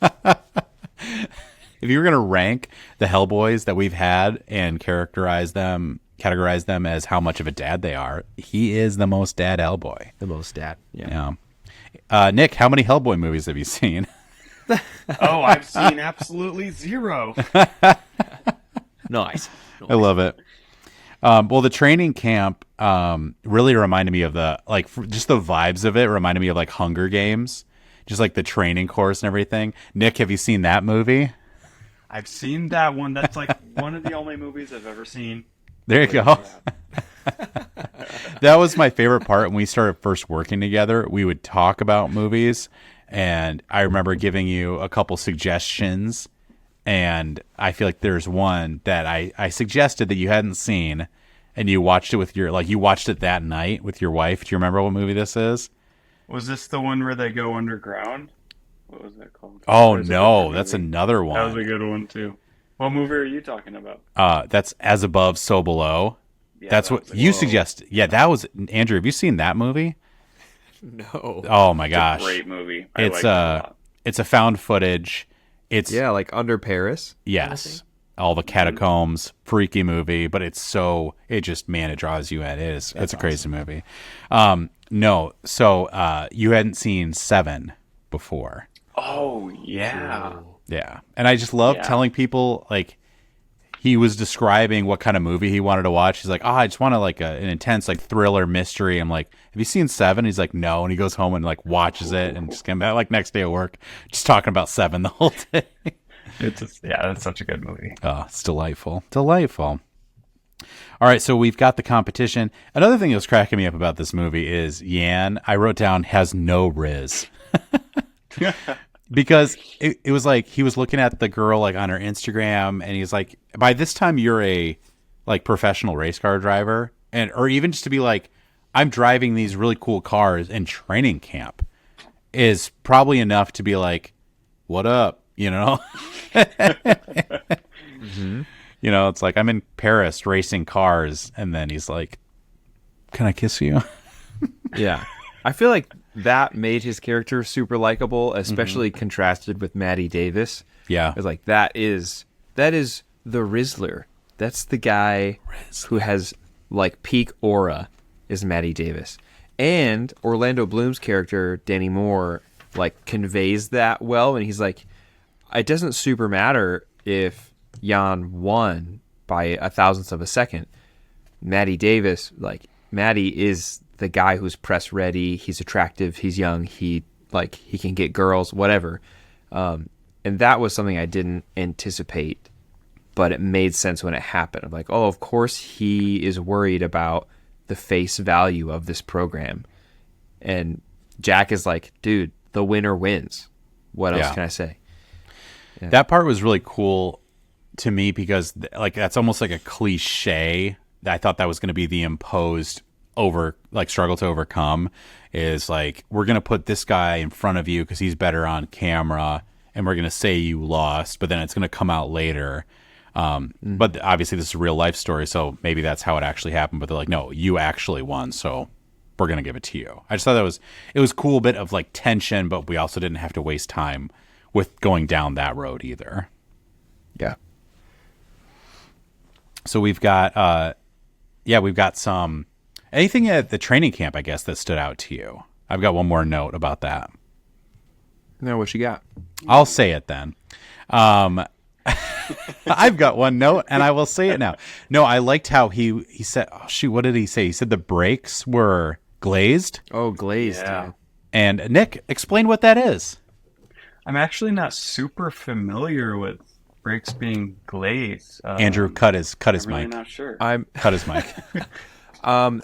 If you were going to rank the Hellboys that we've had and categorize them as how much of a dad they are, he is the most dad Hellboy. The most dad. Yeah. Nick, how many Hellboy movies have you seen? Oh, I've seen absolutely zero. Nice. I love it. Well, the training camp really reminded me of just the vibes of it reminded me of like Hunger Games, just like the training course and everything. Nick, have you seen that movie? I've seen that one. That's like one of the only movies I've ever seen. There you go. That was my favorite part when we started first working together. We would talk about movies, and I remember giving you a couple suggestions, and I feel like there's one that I suggested that you hadn't seen, and you watched it with you watched it that night with your wife. Do you remember what movie this is? Was this the one where they go underground? What was that called? Oh no, that's another one. That was a good one too. What movie are you talking about? That's As Above, So Below. Yeah, that's what you suggested. Yeah, that was Andrew. Have you seen that movie? No. Oh my gosh, It's a great movie. It's a found footage. It's like Under Paris. Yes, all the catacombs, freaky movie, but it draws you in. It's a crazy movie. No, so you hadn't seen Seven before. Oh yeah. Yeah, and I just love telling people, like, he was describing what kind of movie he wanted to watch. He's like, I just want an intense, like, thriller mystery. I'm like, have you seen Seven? He's like, no. And he goes home and, like, watches it and just came back, like, next day at work, just talking about Seven the whole day. That's such a good movie. Oh, it's delightful. Delightful. All right, so we've got the competition. Another thing that was cracking me up about this movie is Yan, I wrote down, has no riz. Because it was like he was looking at the girl, like, on her Instagram, and he's like, by this time you're a, like, professional race car driver, or even just to be like, I'm driving these really cool cars in training camp is probably enough to be like, what up, you know? Mm-hmm. You know, it's like, I'm in Paris racing cars, and then he's like, can I kiss you? Yeah. I feel like that made his character super likable, especially contrasted with Maddie Davis. Yeah. It's like, that is the Rizzler. That's the guy who has, like, peak aura is Maddie Davis. And Orlando Bloom's character, Danny Moore, like, conveys that well, and he's like, it doesn't super matter if Jan won by a thousandth of a second. Maddie Davis, like, Maddie is the guy who's press ready. He's attractive. He's young. He can get girls, whatever. And that was something I didn't anticipate, but it made sense when it happened. I'm like, oh, of course he is worried about the face value of this program. And Jack is like, dude, the winner wins. What else can I say? Yeah. That part was really cool to me because, like, that's almost like a cliche. I thought that was going to be the imposed struggle to overcome, is like, we're going to put this guy in front of you because he's better on camera, and we're going to say you lost, but then it's going to come out later. But obviously this is a real life story, so maybe that's how it actually happened. But they're like, no, you actually won, so we're going to give it to you. I just thought it was a cool bit of, like, tension, but we also didn't have to waste time with going down that road either. Yeah. So we've got some, anything at the training camp, I guess, that stood out to you? I've got one more note about that. Now, what you got? I'll say it then. I've got one note, and I will say it now. No, I liked how he said, oh, shoot, what did he say? He said the brakes were glazed. Oh, glazed. Yeah. And Nick, explain what that is. I'm actually not super familiar with brakes being glazed. Andrew, cut his I'm mic. really not sure. Cut his mic. Fun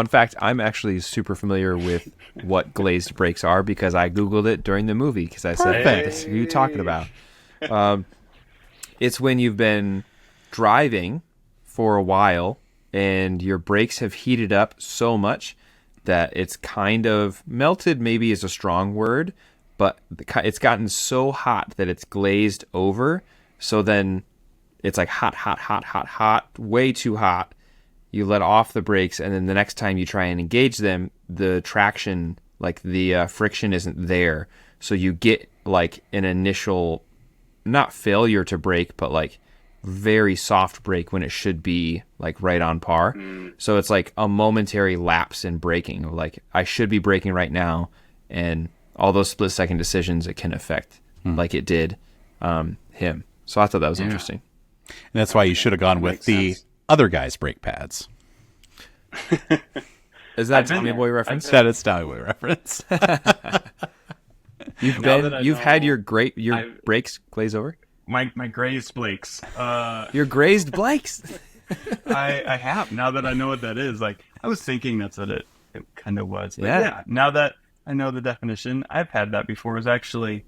fact, I'm actually super familiar with what glazed brakes are because I Googled it during the movie because I said, Perfect. "What are you talking about?" It's when you've been driving for a while and your brakes have heated up so much that it's kind of melted, maybe is a strong word, but it's gotten so hot that it's glazed over. So then it's like hot, way too hot. You let off the brakes, and then the next time you try and engage them, the traction, like the friction isn't there. So you get like an initial, not failure to brake, but like very soft brake when it should be like right on par. So it's like a momentary lapse in braking. Like, I should be braking right now, and all those split-second decisions it can affect, like it did him. So I thought that was interesting. And that's why you should have gone with the other guy's brake pads. Is that a Tommy Boy reference? That is Tommy Boy reference. You've had your brakes glaze over? My grazed brakes. Your grazed brakes? I have, now that I know what that is. Like, I was thinking that's what it kind of was. But Yeah. now that I know the definition, I've had that before. It was actually,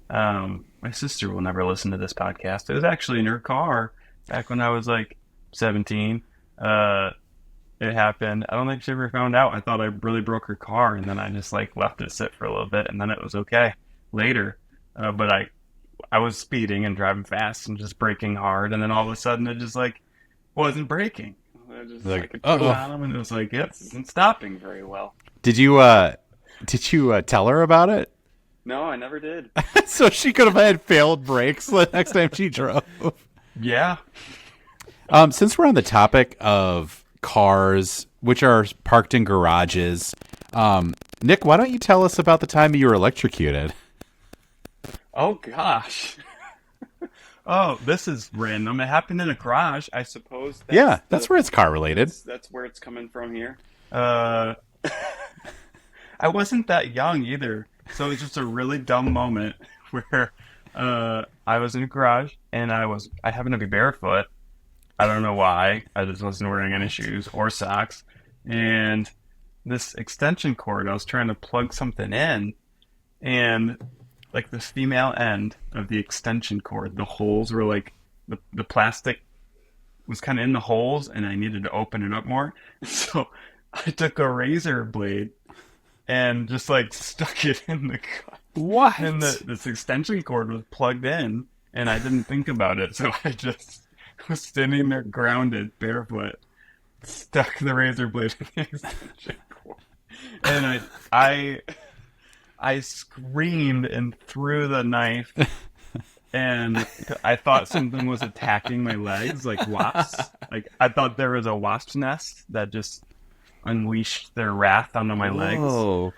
my sister will never listen to this podcast. It was actually in her car back when I was like 17. It happened. I don't think she ever found out. I thought I really broke her car, and then I just like left it sit for a little bit, and then it was okay later. But I was speeding and driving fast and just braking hard, and then all of a sudden it just like wasn't braking. I just Like, like put on them, and it was like, yep, it isn't stopping very well. Did you tell her about it? No, I never did. So she could have had failed brakes the next time she drove. Yeah. Since we're on the topic of cars, which are parked in garages, Nick, why don't you tell us about the time you were electrocuted? Oh gosh. Oh, this is random. It happened in a garage, I suppose. That's where it's car related. That's where it's coming from here. I wasn't that young either, so it was just a really dumb moment where I was in a garage and I happened to be barefoot. I don't know why. I just wasn't wearing any shoes or socks. And this extension cord, I was trying to plug something in, and like the female end of the extension cord, the holes were like the plastic was kind of in the holes, and I needed to open it up more. So I took a razor blade and just like stuck it in the cut. What? And this extension cord was plugged in, and I didn't think about it, so I just was standing there grounded, barefoot, stuck the razor blade in the extension cord, and I screamed and threw the knife, and I thought something was attacking my legs, like wasps. Like I thought there was a wasp nest that just unleashed their wrath onto my legs. Oh.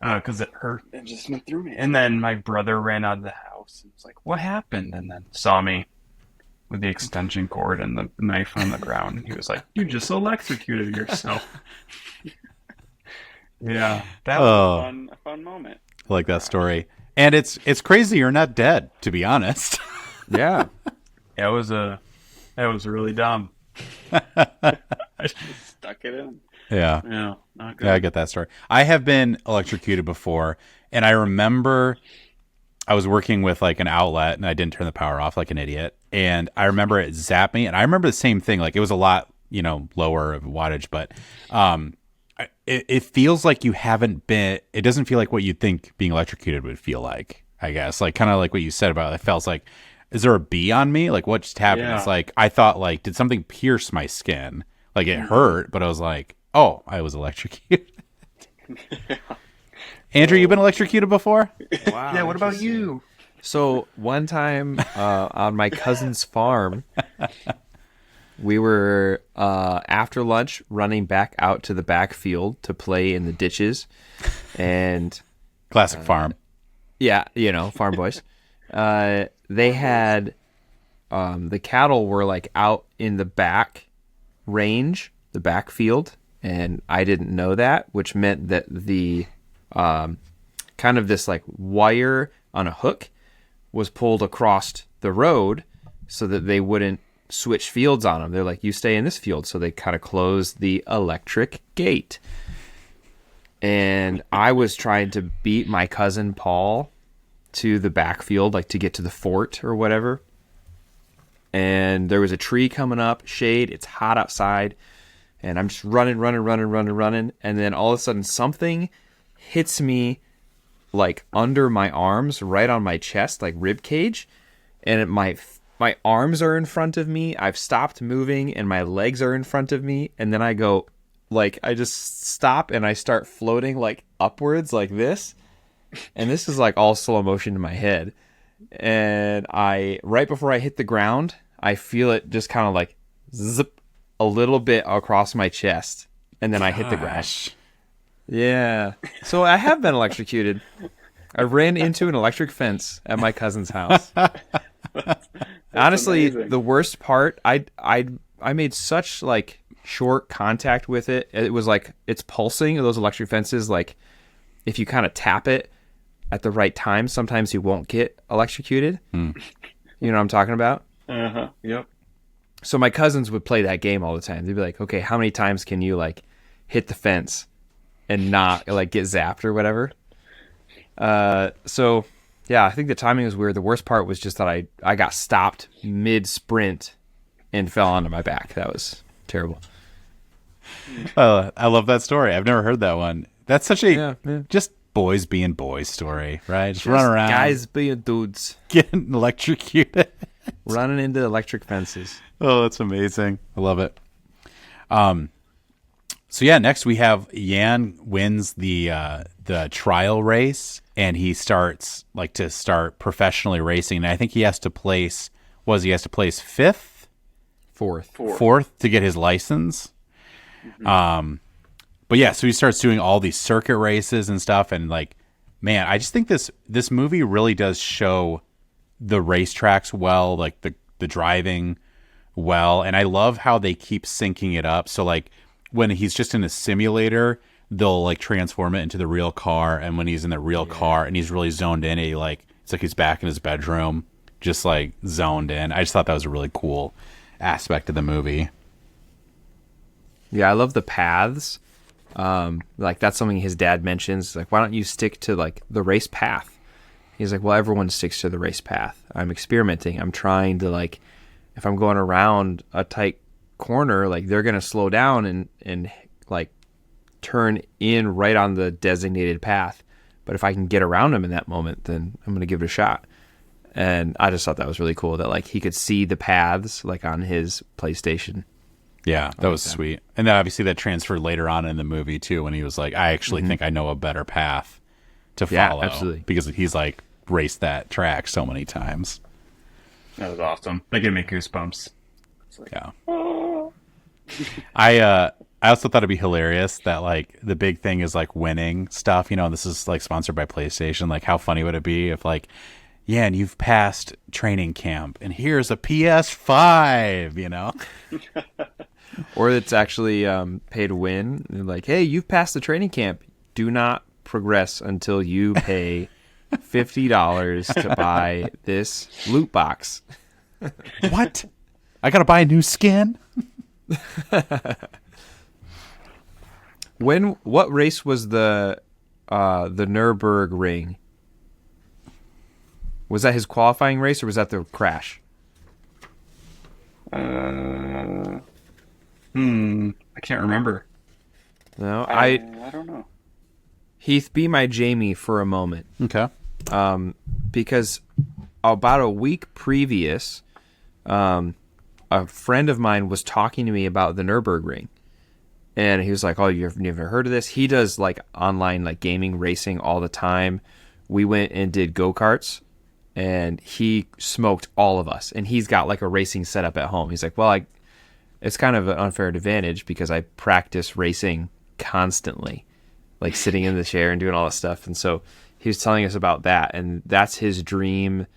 Because it hurt. It just went through me. And then my brother ran out of the house and was like, "What happened?" And then saw me with the extension cord and the knife on the ground. And he was like, "You just electrocuted yourself." Yeah, that was a fun moment. I like that story. And it's crazy you're not dead, to be honest. Yeah. That was really dumb. I just stuck it in. Yeah. Yeah, not good. Yeah, I get that story. I have been electrocuted before, and I remember I was working with like an outlet, and I didn't turn the power off like an idiot. And I remember it zapped me, and I remember the same thing. Like it was a lot, lower of wattage, but it feels like you haven't been. It doesn't feel like what you'd think being electrocuted would feel like. I guess like kind of like what you said about it. It felt like, is there a bee on me? Like what just happened? Yeah. It's like I thought like, did something pierce my skin? Like it hurt, but I was like, oh, I was electrocuted. Andrew, you been electrocuted before? Wow. Yeah, what about you? So one time on my cousin's farm, we were after lunch running back out to the backfield to play in the ditches, and Classic farm. yeah, farm boys. They had the cattle were like out in the back range, the backfield, and I didn't know that, which meant that the kind of this like wire on a hook was pulled across the road so that they wouldn't switch fields on them. They're like, you stay in this field. So they kind of closed the electric gate. And I was trying to beat my cousin Paul to the backfield, like to get to the fort or whatever. And there was a tree coming up, shade. It's hot outside. And I'm just running. And then all of a sudden something hits me like under my arms, right on my chest, like rib cage. And my arms are in front of me. I've stopped moving and my legs are in front of me. And then I go, like, I just stop and I start floating like upwards like this. And this is like all slow motion in my head. And right before I hit the ground, I feel it just kind of like zip a little bit across my chest. And then I hit the ground. Yeah. So I have been electrocuted. I ran into an electric fence at my cousin's house. Honestly, amazing. The worst part, I made such like short contact with it. It was like it's pulsing. Those electric fences, like if you kind of tap it at the right time, sometimes you won't get electrocuted. You know what I'm talking about? Uh-huh. Yep. So my cousins would play that game all the time. They'd be like, okay, how many times can you like hit the fence and not like get zapped or whatever? So yeah, I think the timing was weird. The worst part was just that I got stopped mid sprint and fell onto my back. That was terrible. I love that story. I've never heard that one. That's such a just boys being boys story, right? Just run around, guys being dudes, getting electrocuted, running into electric fences. Oh, that's amazing. I love it. So yeah, next we have Yan wins the trial race, and he starts to start professionally racing. And I think he has to place fifth, fourth to get his license. But yeah, so he starts doing all these circuit races and stuff, and man, I just think this movie really does show the racetracks well, like the driving well, and I love how they keep syncing it up. So when he's just in a simulator, they'll transform it into the real car, and when he's in the real car and he's really zoned in, it's like he's back in his bedroom, just zoned in. I just thought that was a really cool aspect of the movie. Yeah, I love the paths. That's something his dad mentions. Why don't you stick to the race path? He's like, well, everyone sticks to the race path. I'm experimenting. I'm trying to if I'm going around a tight corner, they're gonna slow down and turn in right on the designated path. But if I can get around them in that moment, then I'm gonna give it a shot. And I just thought that was really cool that he could see the paths on his PlayStation. Yeah, that was sweet. And then obviously that transferred later on in the movie too, when he was I actually think I know a better path to follow. Yeah, absolutely. Because he's raced that track so many times. That was awesome. That gave me goosebumps. Yeah. I also thought it'd be hilarious that the big thing is winning stuff. This is sponsored by PlayStation. How funny would it be if yeah, and you've passed training camp, and here's a PS5. Or it's actually pay to win. They're hey, you've passed the training camp. Do not progress until you pay $50 to buy this loot box. What? I gotta buy a new skin? What race was the Nürburgring? Was that his qualifying race, or was that the crash? I can't remember. No, I don't know. Heath, be my Jamie for a moment. Okay. Because about a week previous, a friend of mine was talking to me about the Nürburgring. And he was like, oh, you've never heard of this? He does online gaming racing all the time. We went and did go-karts, and he smoked all of us. And he's got a racing setup at home. He's like, well, it's kind of an unfair advantage because I practice racing constantly, sitting in the chair and doing all this stuff. And so he was telling us about that, and that's his dream,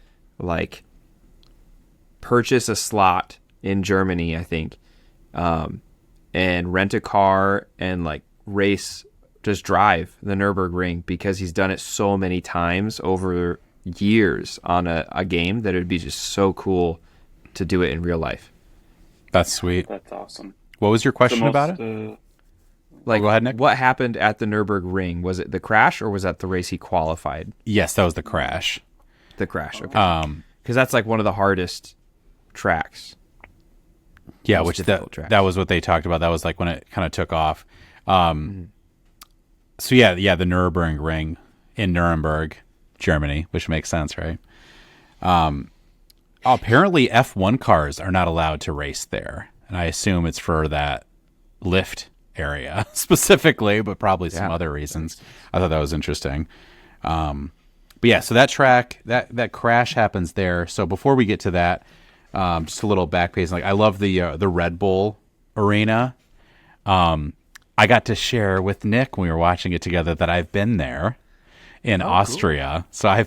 purchase a slot in Germany, I think, and rent a car and race, just drive the Nürburgring, because he's done it so many times over years on a game that it would be just so cool to do it in real life. That's sweet. That's awesome. What was your question about it? Go ahead, Nick. What happened at the Nürburgring? Was it the crash, or was that the race he qualified? Yes, that was the crash. The crash, okay. Because that's one of the hardest tracks. Yeah, which that was what they talked about. That was when it kind of took off. So yeah, the Nürburgring in Nuremberg, Germany, which makes sense, right? Apparently F1 cars are not allowed to race there, and I assume it's for that lift area specifically, but probably some other reasons. I thought that was interesting. But yeah, so that track, that crash happens there. So before we get to that, just a little back pacing. I love the Red Bull arena. I got to share with Nick when we were watching it together that I've been there in Austria. Cool. So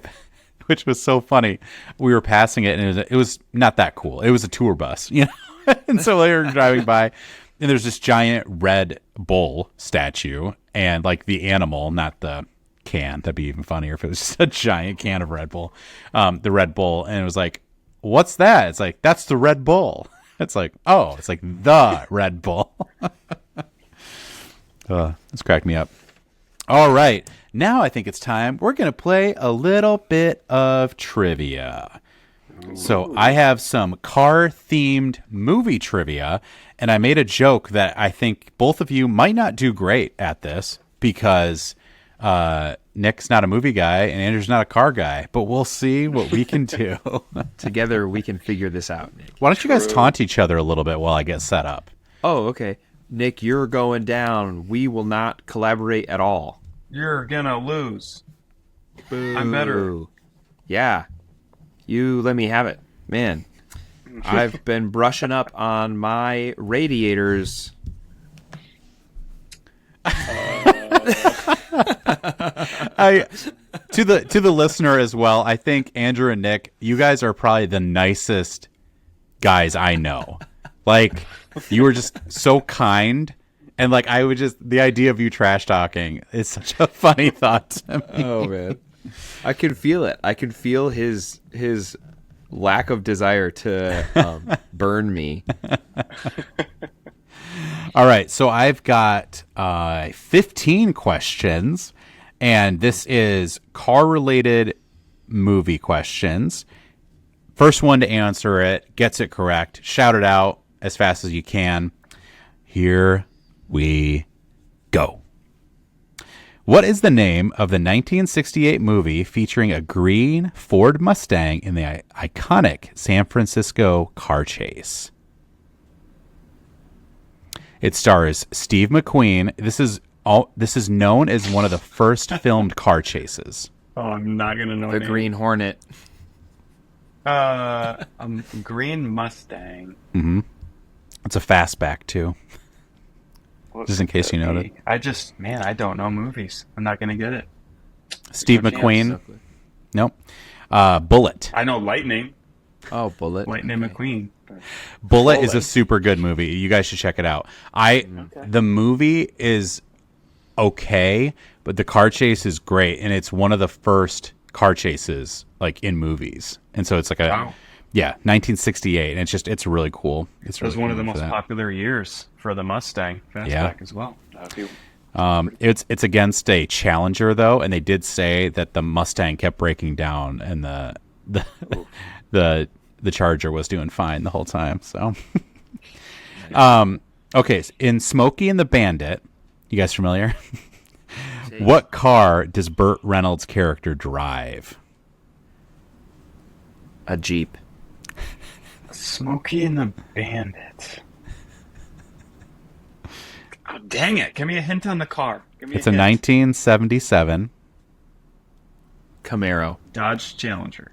which was so funny. We were passing it, and it was not that cool. It was a tour bus, and so they were driving by, and there's this giant Red Bull statue, and the animal, not the can. That'd be even funnier if it was just a giant can of Red Bull, the Red Bull, and it was what's that? It's that's the Red Bull. It's like, oh, it's like the Red Bull. It's cracked me up. All right. Now I think it's time. We're going to play a little bit of trivia. So I have some car-themed movie trivia, and I made a joke that I think both of you might not do great at this because Nick's not a movie guy and Andrew's not a car guy, but we'll see what we can do. Together we can figure this out, Nick. Why don't you guys taunt each other a little bit while I get set up? Oh, okay. Nick, you're going down. We will not collaborate at all. You're gonna lose. Boo. I'm better. Yeah. You let me have it. Man, I've been brushing up on my radiators. To the listener as well, I think Andrew and Nick, you guys are probably the nicest guys I know. Like, you were just so kind. And like the idea of you trash talking is such a funny thought to me. Oh man, I can feel it. I can feel his lack of desire to burn me. All right, so I've got 15 questions, and this is car-related movie questions. First one to answer it gets it correct. Shout it out as fast as you can. Here we go. What is the name of the 1968 movie featuring a green Ford Mustang in the iconic San Francisco car chase? It stars Steve McQueen. This is known as one of the first filmed car chases. Oh, I'm not gonna know The names. Green Hornet. Green Mustang. Mm-hmm. It's a fastback too. Just in case you noted. I don't know movies. I'm not gonna get it. Steve McQueen. Nope. Bullet. I know Lightning. Oh, Bullet. Lightning McQueen. Bullet is a super good movie. You guys should check it out. The movie is okay, but the car chase is great, and it's one of the first car chases like in movies. And so it's like 1968, and it's really cool. It was one of the most popular years for the Mustang fastback as well. It's against a Challenger though, and they did say that the Mustang kept breaking down, and the Charger was doing fine the whole time. So, okay, in Smokey and the Bandit, you guys familiar? What car does Burt Reynolds' character drive? A Jeep. Smokey and the Bandit. Oh, dang it. Give me a hint on the car. It's a 1977 Camaro. Dodge Challenger.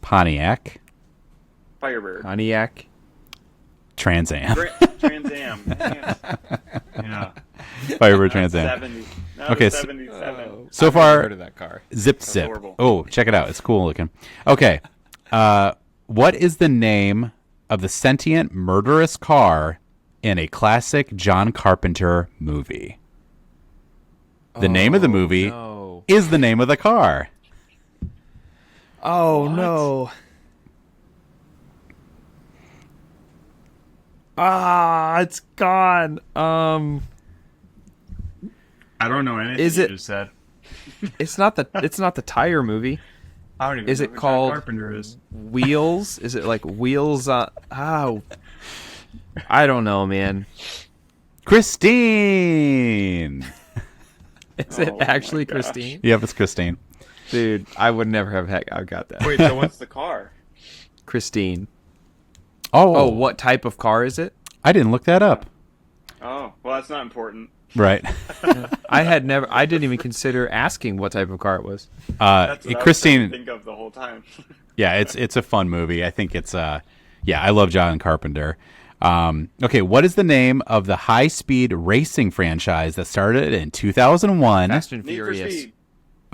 Pontiac. Firebird. Pontiac. Trans Am. Trans Am. Yeah. Firebird Trans Am. 70. Okay, 77. So far, heard of that car. Zip Zip. horrible. Oh, check it out. It's cool looking. Okay. What is the name of the sentient murderous car in a classic John Carpenter movie? The name of the movie is the name of the car. Oh, no. It's gone. I don't know anything Is it- you just said. It's not the tire movie. I don't even Is know it who John called Carpenter is. Wheels? Is it like Wheels on? Oh, I don't know, man. Christine. Is it actually Christine? Yep, it's Christine. Dude, I would never have I got that. Wait, so what's the car? Christine. Oh, Oh, what type of car is it? I didn't look that up. Oh, well, that's not important. Right. I didn't even consider asking what type of car it was. That's what Christine. I was trying to think of the whole time. Yeah, it's a fun movie. I think it's I love John Carpenter. Okay, what is the name of the high-speed racing franchise that started in 2001? Fast and Need for Furious. Speed.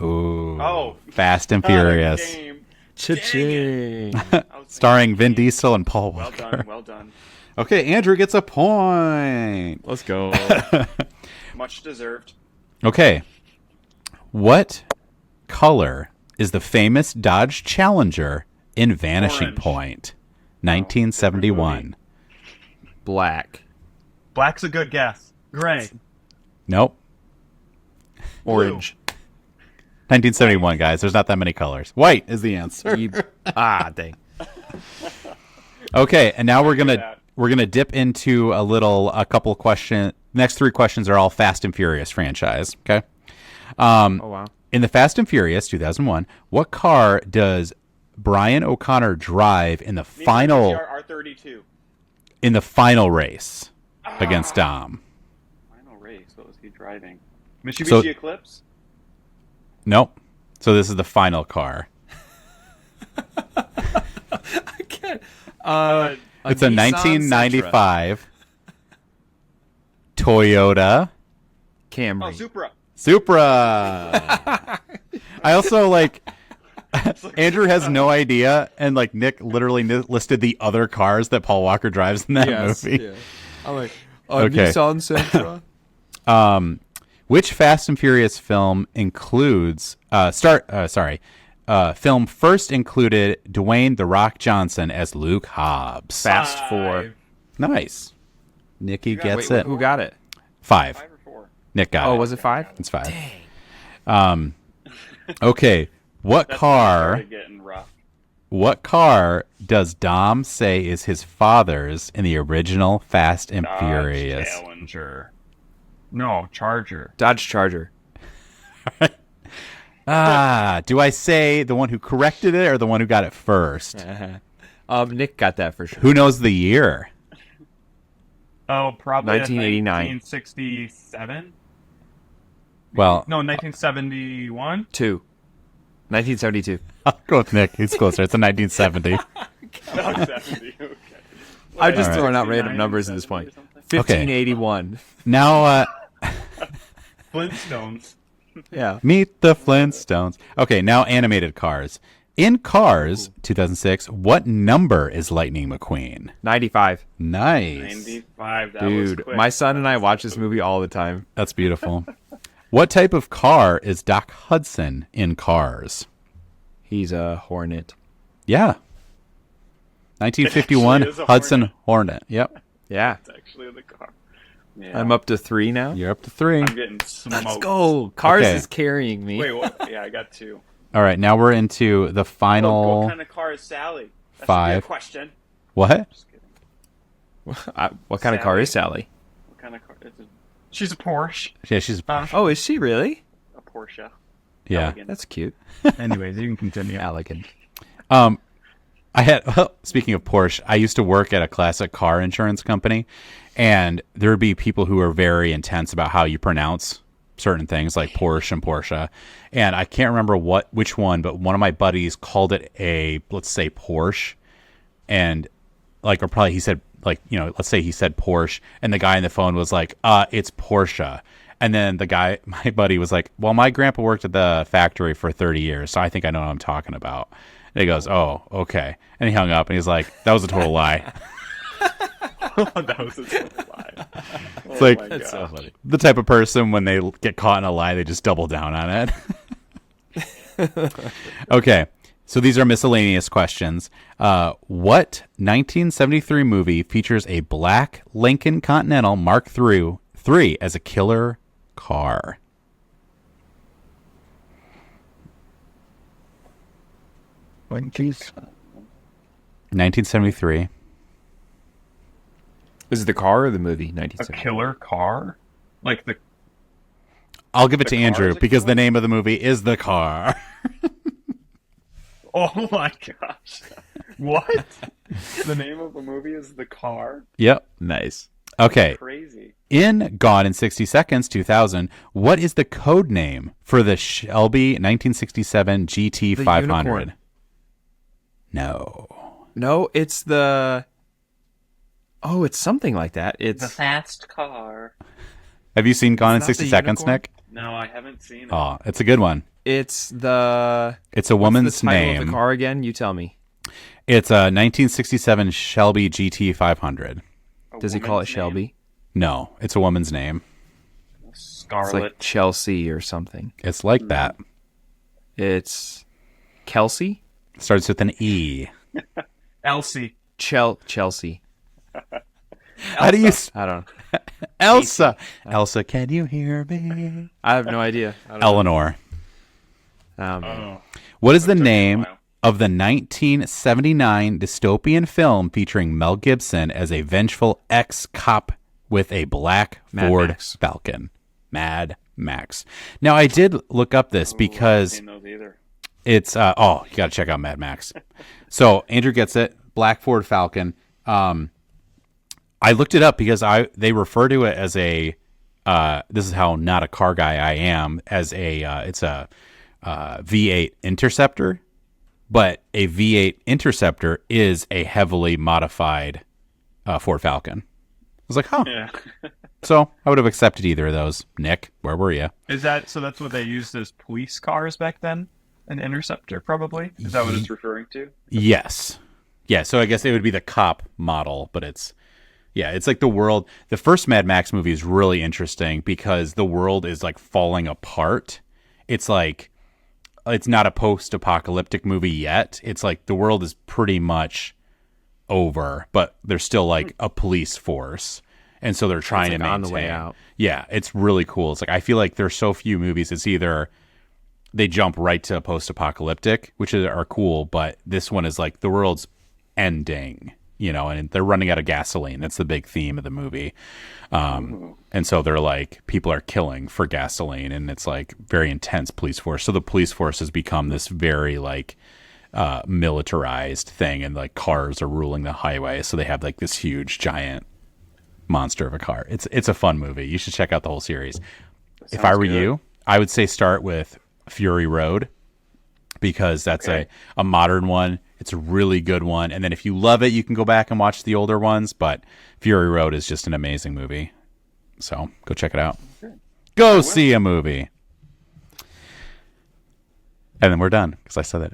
Ooh, Oh. Fast and Furious, Game. Cha-ching. I was starring thinking Vin Diesel and Paul Well Walker. done, well done. Okay, Andrew gets a point. Let's go. Much deserved. Okay, what color is the famous Dodge Challenger in Vanishing Orange. Point, 1971? Black. Black's a good guess. Gray. Nope. Orange. 1971, guys. There's not that many colors. White is the answer. Dang. Okay, and now we're gonna dip into a couple question. Next three questions are all Fast and Furious franchise. Okay. Oh wow. In the Fast and Furious 2001, what car does Brian O'Connor drive in the final R32. in the final race against Dom? Final race. What was he driving? Mitsubishi So- Eclipse. Nope. So this is the final car. I can't. It's a Nissan 1995 Toyota Camry. Supra. Supra. I also Andrew has no idea, and Nick literally listed the other cars that Paul Walker drives in that movie. Yeah. I'm like, Okay. Nissan Sentra. Which Fast and Furious film includes film first included Dwayne "The Rock" Johnson as Luke Hobbs? Fast 4. Nice. Nikki gets Wait, it. who got it? 5. 5 or 4? Nick got it. Oh, was it 5? It's 5. Dang. Okay. What car Getting rough. What car does Dom say is his father's in the original Fast and Furious? Challenger. No, Charger. Dodge Charger. Do I say the one who corrected it or the one who got it first? Nick got that for sure. Who knows the year? Oh, probably 1989. 1967? Well, No, 1971? 2. 1972. I'll go with Nick. He's closer. It's a 1970. No, 70. Okay. I'm just All right. throwing out random numbers at this point. 1581. Now, Flintstones. Yeah. meet the Flintstones. Okay, now animated cars. In Cars 2006, what number is Lightning McQueen? 95. Nice. 95. That was Dude, quick. my son and I watch this movie all the time. That's beautiful. What type of car is Doc Hudson in Cars? He's a Hornet. Yeah. 1951 Actually is a Hudson Hornet. Yep. Yeah. It's actually the car. Yeah. I'm up to 3 now. You're up to 3. I'm getting smoked. Let's go. Cars Okay. is carrying me. Wait, what? Yeah, I got 2. All right, now we're into the final. What kind of car is Sally? That should be a 5. question. What? Just kidding. What kind of car is Sally? What kind of car is it? She's a Porsche. Yeah, she's. Oh, is she really? A Porsche. Yeah. Elegant. That's cute. Anyways, you can continue. Elegant. I had. Speaking of Porsche, I used to work at a classic car insurance company, and there would be people who are very intense about how you pronounce certain things like Porsche and Porsche. And I can't remember which one, but one of my buddies called it let's say Porsche. And or probably he said let's say he said Porsche, and the guy on the phone was like, it's Porsche. And then my buddy was like, well, my grandpa worked at the factory for 30 years, so I think I know what I'm talking about. And he goes, oh, okay. And he hung up and he's like, that was a total lie. That was a total lie. It's like, That's so funny. the type of person, when they get caught in a lie, they just double down on it. Okay, so these are miscellaneous questions. What 1973 movie features a black Lincoln Continental Mark III as a killer car? Please. 1973. Is it the car or the movie? A 1970. killer car? Like the I'll give it to car Andrew is a because the killer? name of the movie is The Car. Oh my gosh. What? The name of the movie is The Car? Yep. Nice. Okay. Crazy. In Gone in 60 Seconds 2000, what is the code name for the Shelby 1967 GT The 500? unicorn. No. No, it's the... Oh, it's something like that. It's... The fast car. Have you seen Gone in not 60 the Seconds, unicorn? Nick? No, I haven't seen it. Oh, it's a good one. It's the... It's a What's woman's the title name. of the car again? You tell me. It's a 1967 Shelby GT 500. A Does he call it woman's Shelby? name? No, it's a woman's name. It's Scarlet. like Chelsea or something. It's like that. It's Kelsey? Starts with an E. Elsie. Chelsea. How do you I don't. Elsa? Elsa, can you hear me? I have no idea. I don't know. Eleanor. Oh. What is the Took me a name while. of the 1979 dystopian film featuring Mel Gibson as a vengeful ex-cop with a black Mad Ford Max. Falcon? Mad Max. Now, I did look up this because Seen those either. it's you got to check out Mad Max. So Andrew gets it. Black Ford Falcon. I looked it up because they refer to it as a. This is how not a car guy I am. As a it's a V8 Interceptor, but a V8 Interceptor is a heavily modified Ford Falcon. I was like, huh. Yeah. So I would have accepted either of those. Nick, where were you? Is that so? That's what they used as police cars back then. An Interceptor, probably. Is that what it's referring to? Yes. Yeah, so I guess it would be the cop model, but it's like the world. The first Mad Max movie is really interesting because the world is like falling apart. It's like it's not a post-apocalyptic movie yet. It's like the world is pretty much over, but there's still like a police force. And so they're trying to maintain. On the way out. Yeah, it's really cool. It's like I feel like there's so few movies. It's either they jump right to post-apocalyptic, which are cool, but this one is like the world's ending, and they're running out of gasoline. That's the big theme of the movie. And so they're like, people are killing for gasoline, and it's like very intense police force. So the police force has become this very like militarized thing, and like cars are ruling the highway. So they have like this huge giant monster of a car. It's a fun movie. You should check out the whole series. If I were you, I would say start with Fury Road, because that's a modern one. It's a really good one. And then if you love it, you can go back and watch the older ones. But Fury Road is just an amazing movie. So go check it out. Go see a movie. And then we're done because I said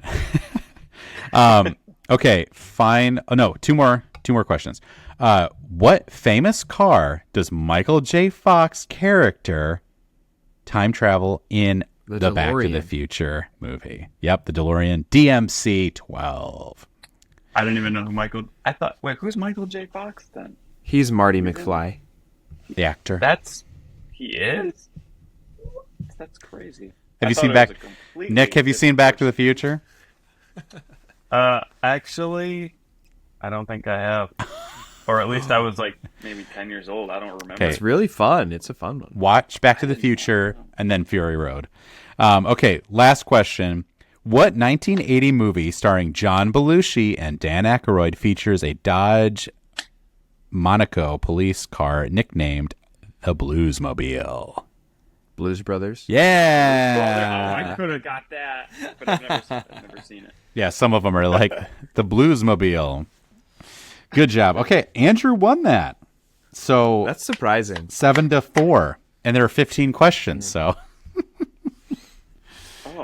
that. Okay, fine. Oh, no, two more questions. What famous car does Michael J. Fox character time travel in the Back to the DeLorean. Future movie? Yep, the DeLorean DMC-12. I didn't even know who Michael. I thought, wait, who's Michael J. Fox then? He's Marty McFly. The actor. He is. That's crazy. Have I you thought seen it Back? was a completely Nick, have you seen different Back to the person. Future? Actually, I don't think I have. Or at least I was like maybe 10 years old. I don't remember. Okay. It's really fun. It's a fun one. Watch Back to the Future and then Fury Road. Okay, last question. What 1980 movie starring John Belushi and Dan Aykroyd features a Dodge Monaco police car nicknamed the Bluesmobile? Blues Brothers. Yeah. I could have got that, but I've never seen it. Yeah, some of them are like the Bluesmobile. Good job. Okay, Andrew won that. So That's surprising. 7-4, and there are 15 questions. So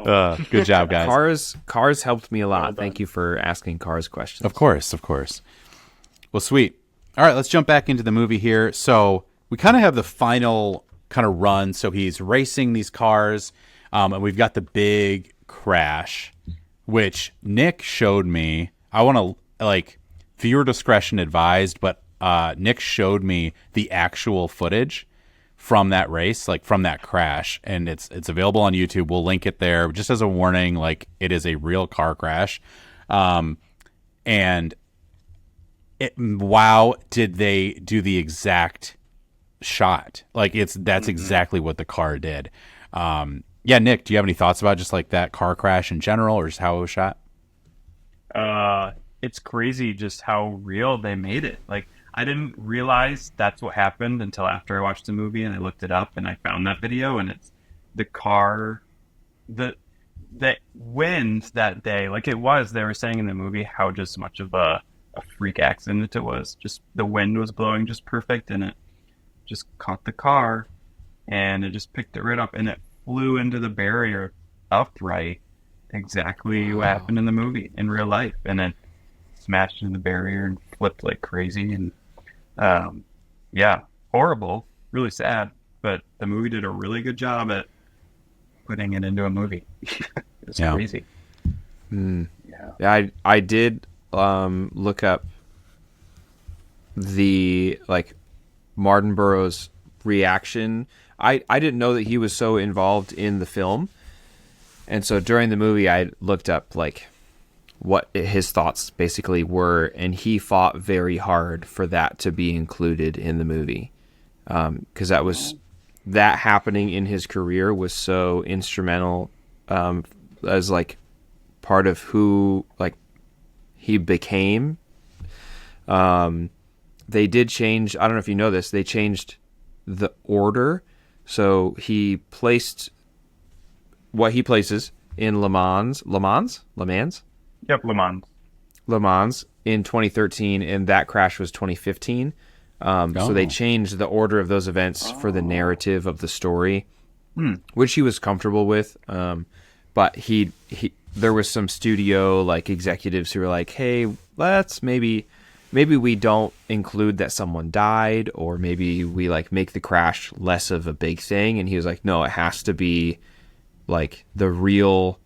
good job, guys. Cars helped me a lot. Thank you for asking Cars questions. Of course. Well, sweet. All right, let's jump back into the movie here. So we kind of have the final kind of run. So he's racing these cars, and we've got the big crash, which Nick showed me. I want to, like, viewer discretion advised, but Nick showed me the actual footage from that race, like from that crash, and it's available on YouTube. We'll link it there just as a warning, like it is a real car crash. And wow, did they do the exact shot? Like that's exactly what the car did. Yeah, Nick, do you have any thoughts about just like that car crash in general, or just how it was shot? It's crazy just how real they made it. Like, I didn't realize that's what happened until after I watched the movie and I looked it up and I found that video, and it's the car, the wind that day, like it was, they were saying in the movie how just much of a freak accident it was. Just the wind was blowing just perfect and it just caught the car and it just picked it right up and it flew into the barrier upright, exactly what happened in the movie in real life, and it smashed into the barrier and flipped like crazy. And yeah, horrible, really sad, but the movie did a really good job at putting it into a movie. It's crazy. Yeah, I did look up the like Martinborough's reaction. I didn't know that he was so involved in the film, and so during the movie I looked up like what his thoughts basically were, and he fought very hard for that to be included in the movie, because that happening in his career was so instrumental, as like part of who like he became. They did change. I don't know if you know this. They changed the order, so he placed what he places in Le Mans. Yep, Le Mans. Le Mans in 2013, and that crash was 2015. So they changed the order of those events for the narrative of the story, which he was comfortable with. But he there was some studio like executives who were like, "Hey, let's maybe we don't include that someone died, or maybe we like make the crash less of a big thing." And he was like, "No, it has to be like the real,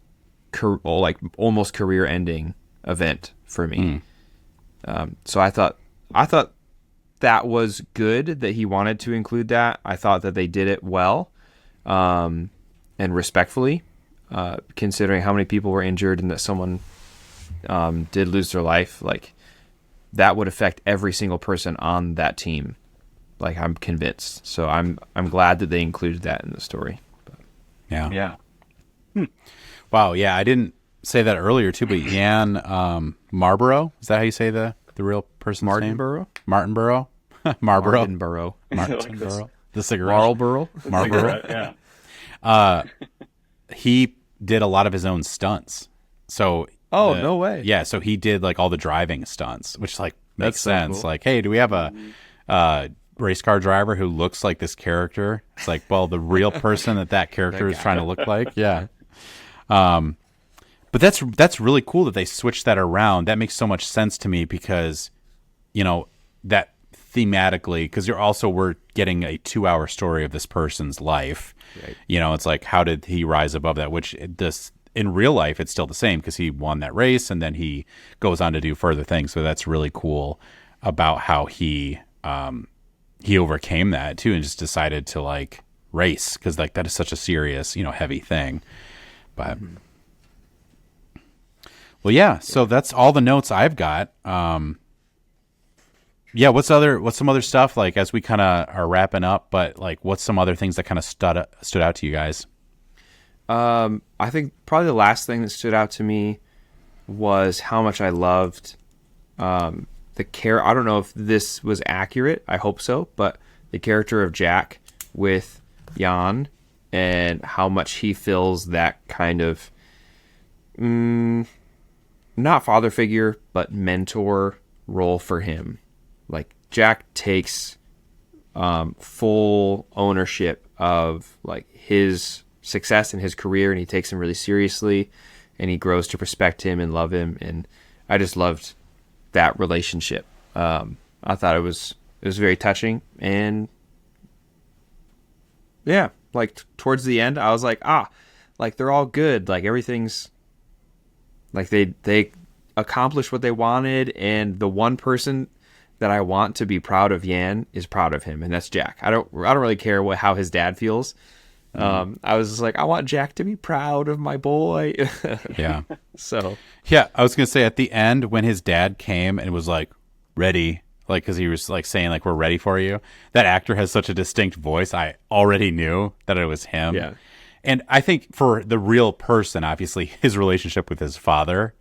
like almost career-ending event for me." So I thought that was good that he wanted to include that. I thought that they did it well, and respectfully, considering how many people were injured and that someone did lose their life. Like that would affect every single person on that team. Like I'm convinced. So I'm glad that they included that in the story. But. Yeah. Wow. Yeah, I didn't say that earlier too, but Jan Marlborough, is that how you say the real person's name? Martinborough? Martinborough. Martinborough. The cigarette. Marlborough. Yeah. He did a lot of his own stunts. So no way. Yeah, so he did like all the driving stunts, which like makes That's so sense. cool. Like, hey, do we have a race car driver who looks like this character? It's like, well, the real person that character is trying to look like. Yeah. But that's really cool that they switched that around. That makes so much sense to me because, that thematically, because we're getting a 2-hour story of this person's life. Right. It's like, how did he rise above that? Which in real life, it's still the same because he won that race and then he goes on to do further things. So that's really cool about how he overcame that too and just decided to like race because like that is such a serious, heavy thing. But well, yeah. So that's all the notes I've got. Yeah. What's some other stuff like as we kind of are wrapping up? But like, what's some other things that kind of stood out to you guys? I think probably the last thing that stood out to me was how much I loved the I don't know if this was accurate. I hope so, but the character of Jack with Jan and how much he fills that kind of not father figure, but mentor role for him. Like Jack takes full ownership of like his success in his career, and he takes him really seriously, and he grows to respect him and love him. And I just loved that relationship. I thought it was very touching, and yeah, like towards the end, I was like, like they're all good. Like everything's like they accomplished what they wanted, and the one person that I want to be proud of Yan is proud of him, and that's Jack. I don't really care how his dad feels. I was just like, I want Jack to be proud of my boy. Yeah. So yeah, I was gonna say at the end when his dad came and was like, ready, like because he was like saying like we're ready for you. That actor has such a distinct voice. I already knew that it was him. Yeah. And I think for the real person, obviously his relationship with his father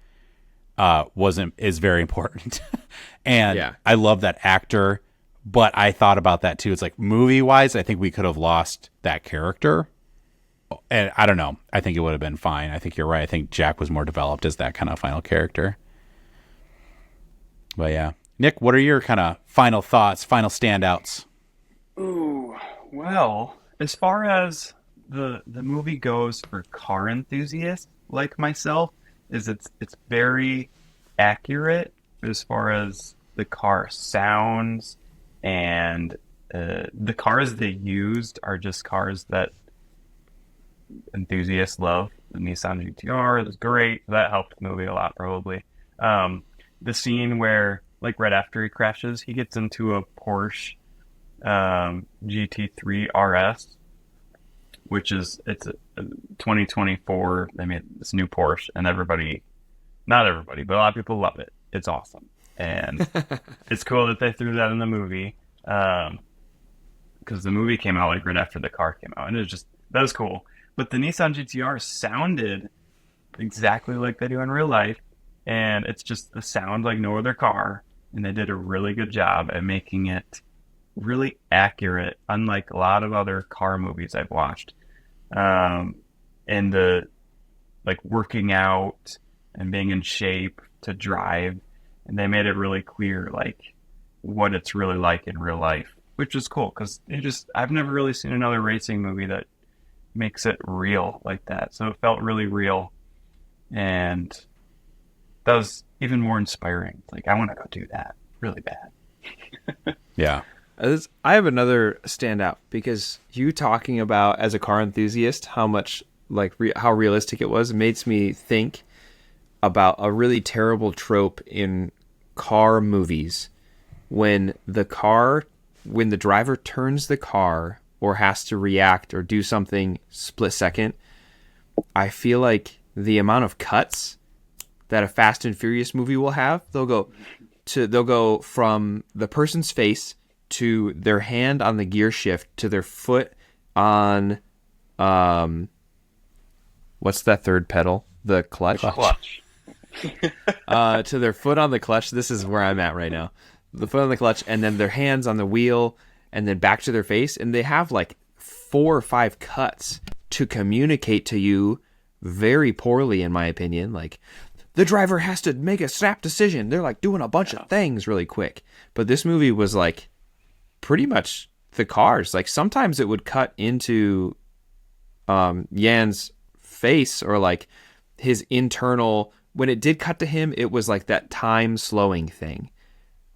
is very important. And yeah. I love that actor. But I thought about that too. It's like movie wise, I think we could have lost that character. And I don't know. I think it would have been fine. I think you're right. I think Jack was more developed as that kind of final character. But yeah. Nick, what are your kind of final thoughts, final standouts? Ooh, well, as far as the movie goes for car enthusiasts like myself, it's very accurate as far as the car sounds. And the cars they used are just cars that enthusiasts love. The Nissan GTR is great. That helped the movie a lot, probably. The scene where like right after he crashes, he gets into a Porsche GT3 RS, which is it's a 2024. They made this new Porsche, and not everybody, but a lot of people love it. It's awesome, and it's cool that they threw that in the movie because the movie came out like right after the car came out, and that was cool. But the Nissan GTR sounded exactly like they do in real life, and it's just the sound like no other car, and they did a really good job at making it really accurate, unlike a lot of other car movies I've watched. And the like working out and being in shape to drive, and they made it really clear like what it's really like in real life, which is cool because I've never really seen another racing movie that makes it real like that. So it felt really real, and that was even more inspiring. Like I want to go do that really bad. Yeah. I have another standout because you talking about as a car enthusiast how much how realistic it was makes me think about a really terrible trope in car movies when the driver turns the car or has to react or do something split second. I feel like the amount of cuts that a Fast and Furious movie will have, they'll go from the person's face to their hand on the gear shift to their foot on what's that third pedal? The clutch. To their foot on the clutch. This is where I'm at right now. The foot on the clutch, and then their hands on the wheel, and then back to their face. And they have like 4 or 5 cuts to communicate to you very poorly, in my opinion. Like, the driver has to make a snap decision. They're like doing a bunch of things really quick. But this movie was like pretty much the cars. Like sometimes it would cut into Yan's face or like his internal. When it did cut to him, it was like that time slowing thing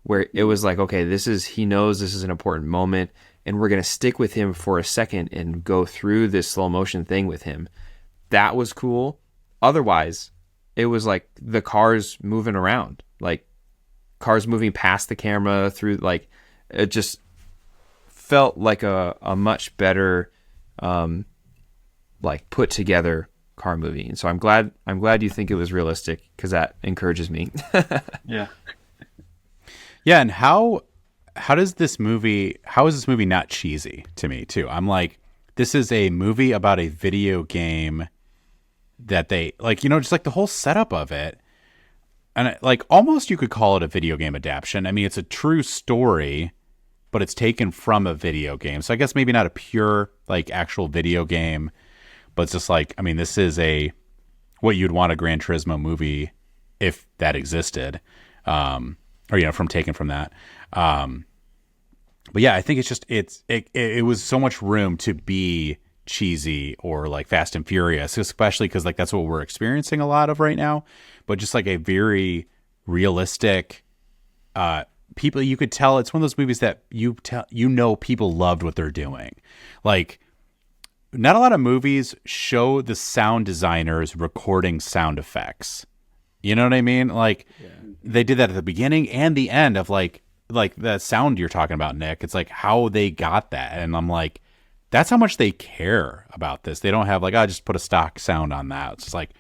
where it was like, okay, he knows this is an important moment and we're going to stick with him for a second and go through this slow motion thing with him. That was cool. Otherwise, it was like the cars moving around, like cars moving past the camera through, like it just felt like a much better, like put together car movie. And so I'm glad you think it was realistic because that encourages me. Yeah. Yeah. And how is this movie not cheesy to me too? I'm like, this is a movie about a video game that they like, just like the whole setup of it. And like almost you could call it a video game adaptation. I mean, it's a true story, but it's taken from a video game. So I guess maybe not a pure like actual video game, but it's just like, I mean, this is what you'd want a Gran Turismo movie if that existed, or taken from that. But yeah, I think it's just it was so much room to be cheesy or like Fast and Furious, especially because like that's what we're experiencing a lot of right now. But just like a very realistic, people, you could tell it's one of those movies that people loved what they're doing. Like, not a lot of movies show the sound designers recording sound effects. You know what I mean? Like, They did that at the beginning and the end of like the sound you're talking about, Nick. It's like how they got that, and I'm like, that's how much they care about this. They don't have like, just put a stock sound on that. It's just like,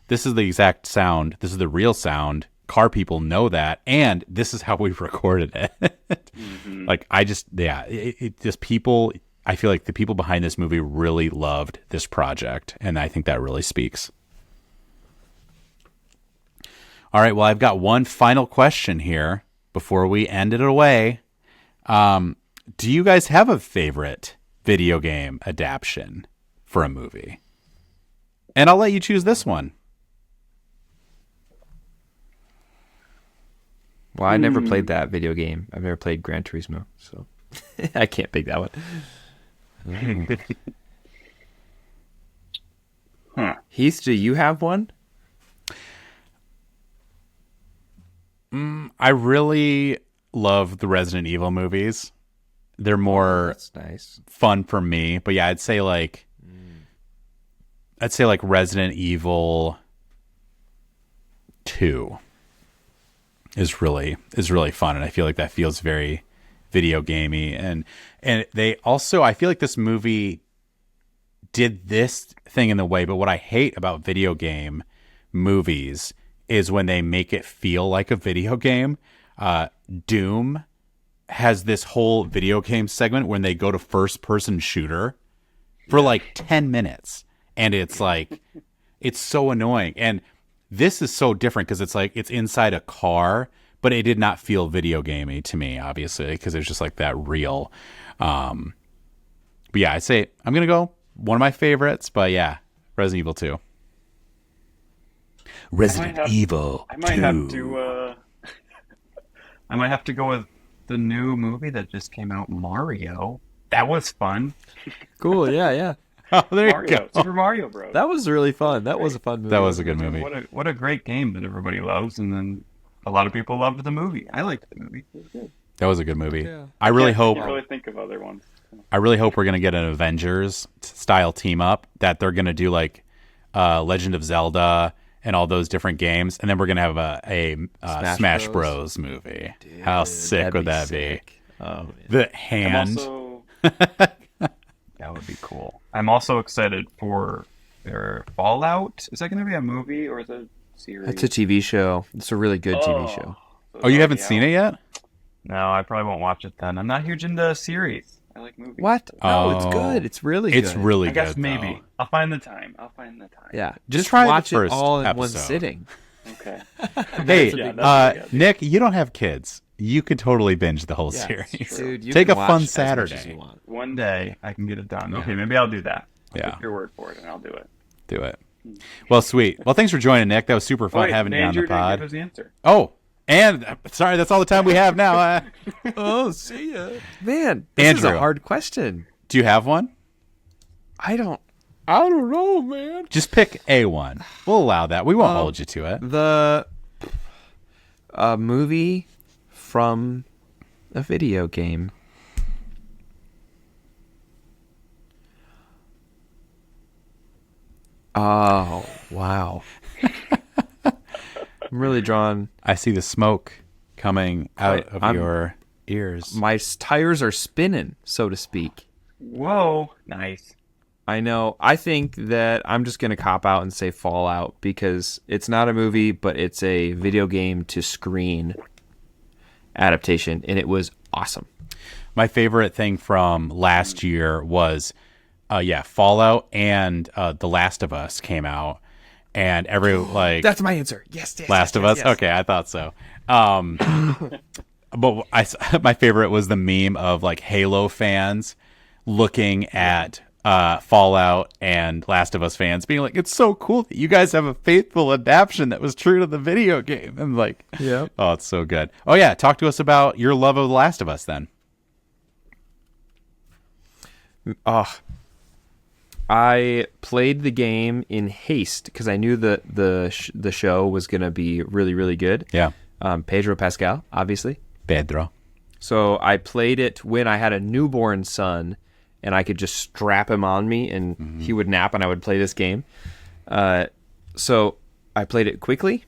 this is the exact sound. This is the real sound. Car people know that, and this is how we recorded it. Mm-hmm. Like, it just people. I feel like the people behind this movie really loved this project, and I think that really speaks. All right, well, I've got one final question here before we end it away. Do you guys have a favorite video game adaptation for a movie? And I'll let you choose this one. Well, I never played that video game. I've never played Gran Turismo, so I can't pick that one. Huh. Heath, do you have one? I really love the Resident Evil movies. They're more that's nice. Fun for me. But yeah, I'd say like Resident Evil 2. is really fun, and I feel like that feels very video gamey. And they also, I feel like this movie did this thing in the way, but what I hate about video game movies is when they make it feel like a video game. Doom has this whole video game segment when they go to first person shooter for like 10 minutes, and it's like, it's so annoying. And this is so different because it's like it's inside a car, but it did not feel video gamey to me, obviously, because it's just like that real. But yeah, I say I'm gonna go one of my favorites, but yeah, Resident Evil 2. Resident Evil. I might have to. I might have to go with the new movie that just came out, Mario. That was fun. Cool. Yeah. Oh, there you Mario, go. Super Mario Bros. That was really fun. That was a fun movie. That was a good movie. What a great game that everybody loves, and then a lot of people loved the movie. I liked the movie. It was good. That was a good movie. Yeah. I really hope. Can't really think of other ones. I really hope we're gonna get an Avengers style team up, that they're gonna do like Legend of Zelda and all those different games, and then we're gonna have a Smash Bros movie. Dude, How sick would that be? sick. Oh, man. The hand. That would be cool. I'm also excited for their Fallout. Is that going to be a movie or is it a series? It's a TV show. It's a really good TV show. So Oh, you it's haven't already seen out? it yet? No, I probably won't watch it then. I'm not huge into series. I like movies. What? No, it's Oh. good. It's really It's good. really I guess good. maybe. though. I'll find the time. Yeah. Just try the watch first it all in one episode. sitting. Okay. Hey, Yeah, that's good. Nick, you don't have kids. You could totally binge the whole Yeah, series. Dude, you Take can a watch fun as much as Saturday. you want. One day I can get it done. Okay, maybe I'll do that. I'll Yeah. take your word for it, and I'll do it. Do it. Well, sweet. Well, thanks for joining, Nick. That was super fun Wait, having you on Andrew the didn't pod. give us the answer. Oh, and sorry, that's all the time we have now. Oh, see ya. Man, this is Andrew. a hard question. Do you have one? I don't know, man. Just pick a one. We'll allow that. We won't hold you to it. The movie from a video game. Oh, wow. I'm really drawn. I see the smoke coming out of I'm- your ears. My tires are spinning, so to speak. Whoa. Nice. I know. I think that I'm just going to cop out and say Fallout because it's not a movie, but it's a video game to screen adaptation, and it was awesome. My favorite thing from last year was, Fallout and The Last of Us came out, and That's my answer. Yes, Last of Us. Okay, I thought so. But my favorite was the meme of like Halo fans looking at Fallout and Last of Us fans being like, "It's so cool that you guys have a faithful adaptation that was true to the video game." And like, Yeah. oh, it's so good. Oh yeah, talk to us about your love of The Last of Us then. Oh, I played the game in haste because I knew that the show was going to be really, really good. Yeah, Pedro Pascal, obviously. Pedro. So I played it when I had a newborn son, and I could just strap him on me, and he would nap, and I would play this game. So I played it quickly.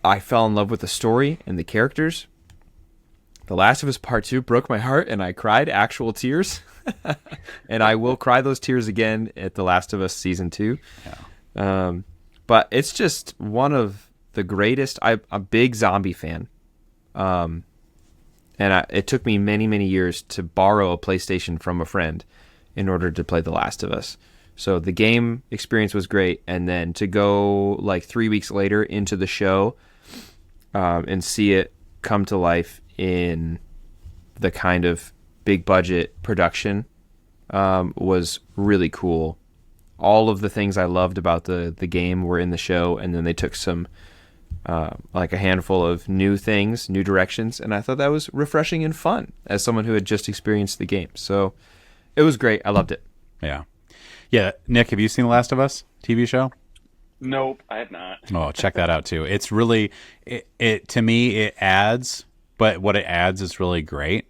I fell in love with the story and the characters. The Last of Us Part 2 broke my heart, and I cried actual tears. And I will cry those tears again at The Last of Us Season 2. Yeah. But it's just one of the greatest. I'm a big zombie fan. It took me many, many years to borrow a PlayStation from a friend in order to play The Last of Us. So the game experience was great. And then to go like 3 weeks later into the show and see it come to life in the kind of big budget production was really cool. All of the things I loved about the game were in the show, and then they took some like a handful of new things, new directions, and I thought that was refreshing and fun as someone who had just experienced the game. So it was great. I loved it. Yeah. Yeah. Nick, have you seen The Last of Us TV show? Nope, I have not. Oh, check that out too. It's really, it to me, it adds, but what it adds is really great.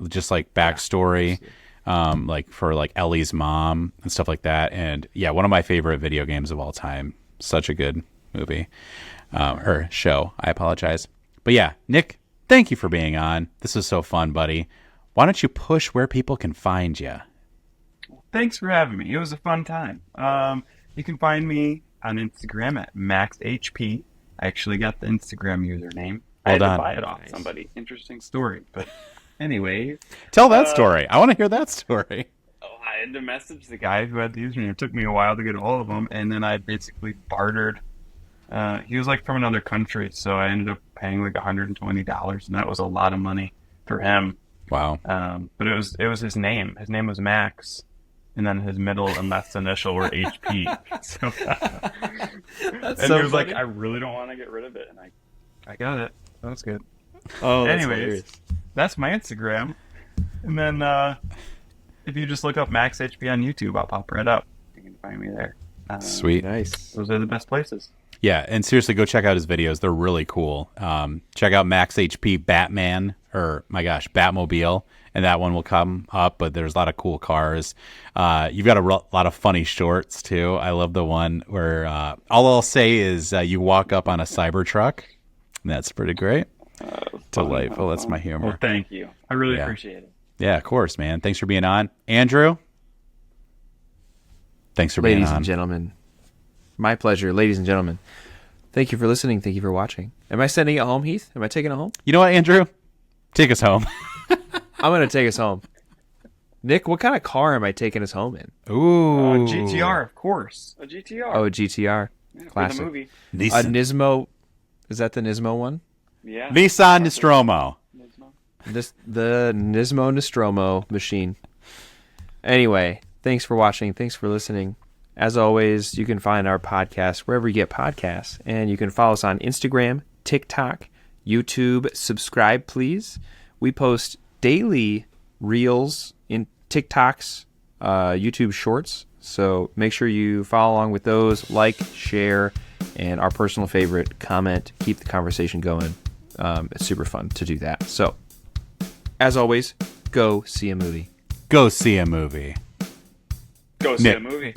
Just like backstory, like for like Ellie's mom and stuff like that. And yeah, one of my favorite video games of all time. Such a good movie or show. I apologize. But yeah, Nick, thank you for being on. This is so fun, buddy. Why don't you push where people can find you? Thanks for having me. It was a fun time. You can find me on Instagram at MaxHP. I actually got the Instagram username. I had to buy it off somebody. Interesting story. But anyway. Tell that story. I want to hear that story. I had to message the guy who had the username. It took me a while to get a hold of him. And then I basically bartered. He was like from another country. So I ended up paying like $120. And that was a lot of money for him. Wow. But it was his name. His name was Max. And then his middle and last initial were HP. So, and so he was funny. like, I really don't want to get rid of it. And I got it. That was good. Oh, that's Anyways, hilarious. that's my Instagram. And then if you just look up Max HP on YouTube, I'll pop right up. You can find me there. Sweet. Nice. Those are the best places. Yeah, and seriously, go check out his videos. They're really cool. Check out Max HP Batman, or my gosh, Batmobile, and that one will come up. But there's a lot of cool cars. You've got a lot of funny shorts too. I love the one where all I'll say is you walk up on a Cybertruck. And that's pretty great. Delightful. That's my humor. Well, thank you. I really appreciate it. Yeah, of course, man. Thanks for being on, Andrew. Thanks for being on. Ladies and gentlemen, my pleasure. Ladies and gentlemen, thank you for listening. Thank you for watching. Am I sending it home, Heath? Am I taking it home? You know what, Andrew? Take us home. I'm going to take us home. Nick, what kind of car am I taking us home in? Ooh. GTR, of course. A GTR. Oh, a GTR. Yeah, Classic. For the movie. A Nissan. Nismo. Is that the Nismo one? Yeah. Nissan Nostromo. The Nismo Nostromo machine. Anyway, thanks for watching. Thanks for listening. As always, you can find our podcast wherever you get podcasts. And you can follow us on Instagram, TikTok, YouTube. Subscribe, please. We post daily reels in TikToks, YouTube shorts. So make sure you follow along with those. Like, share, and our personal favorite, comment. Keep the conversation going. It's super fun to do that. So, as always, go see a movie. Go see a movie. Go see Nick. a movie.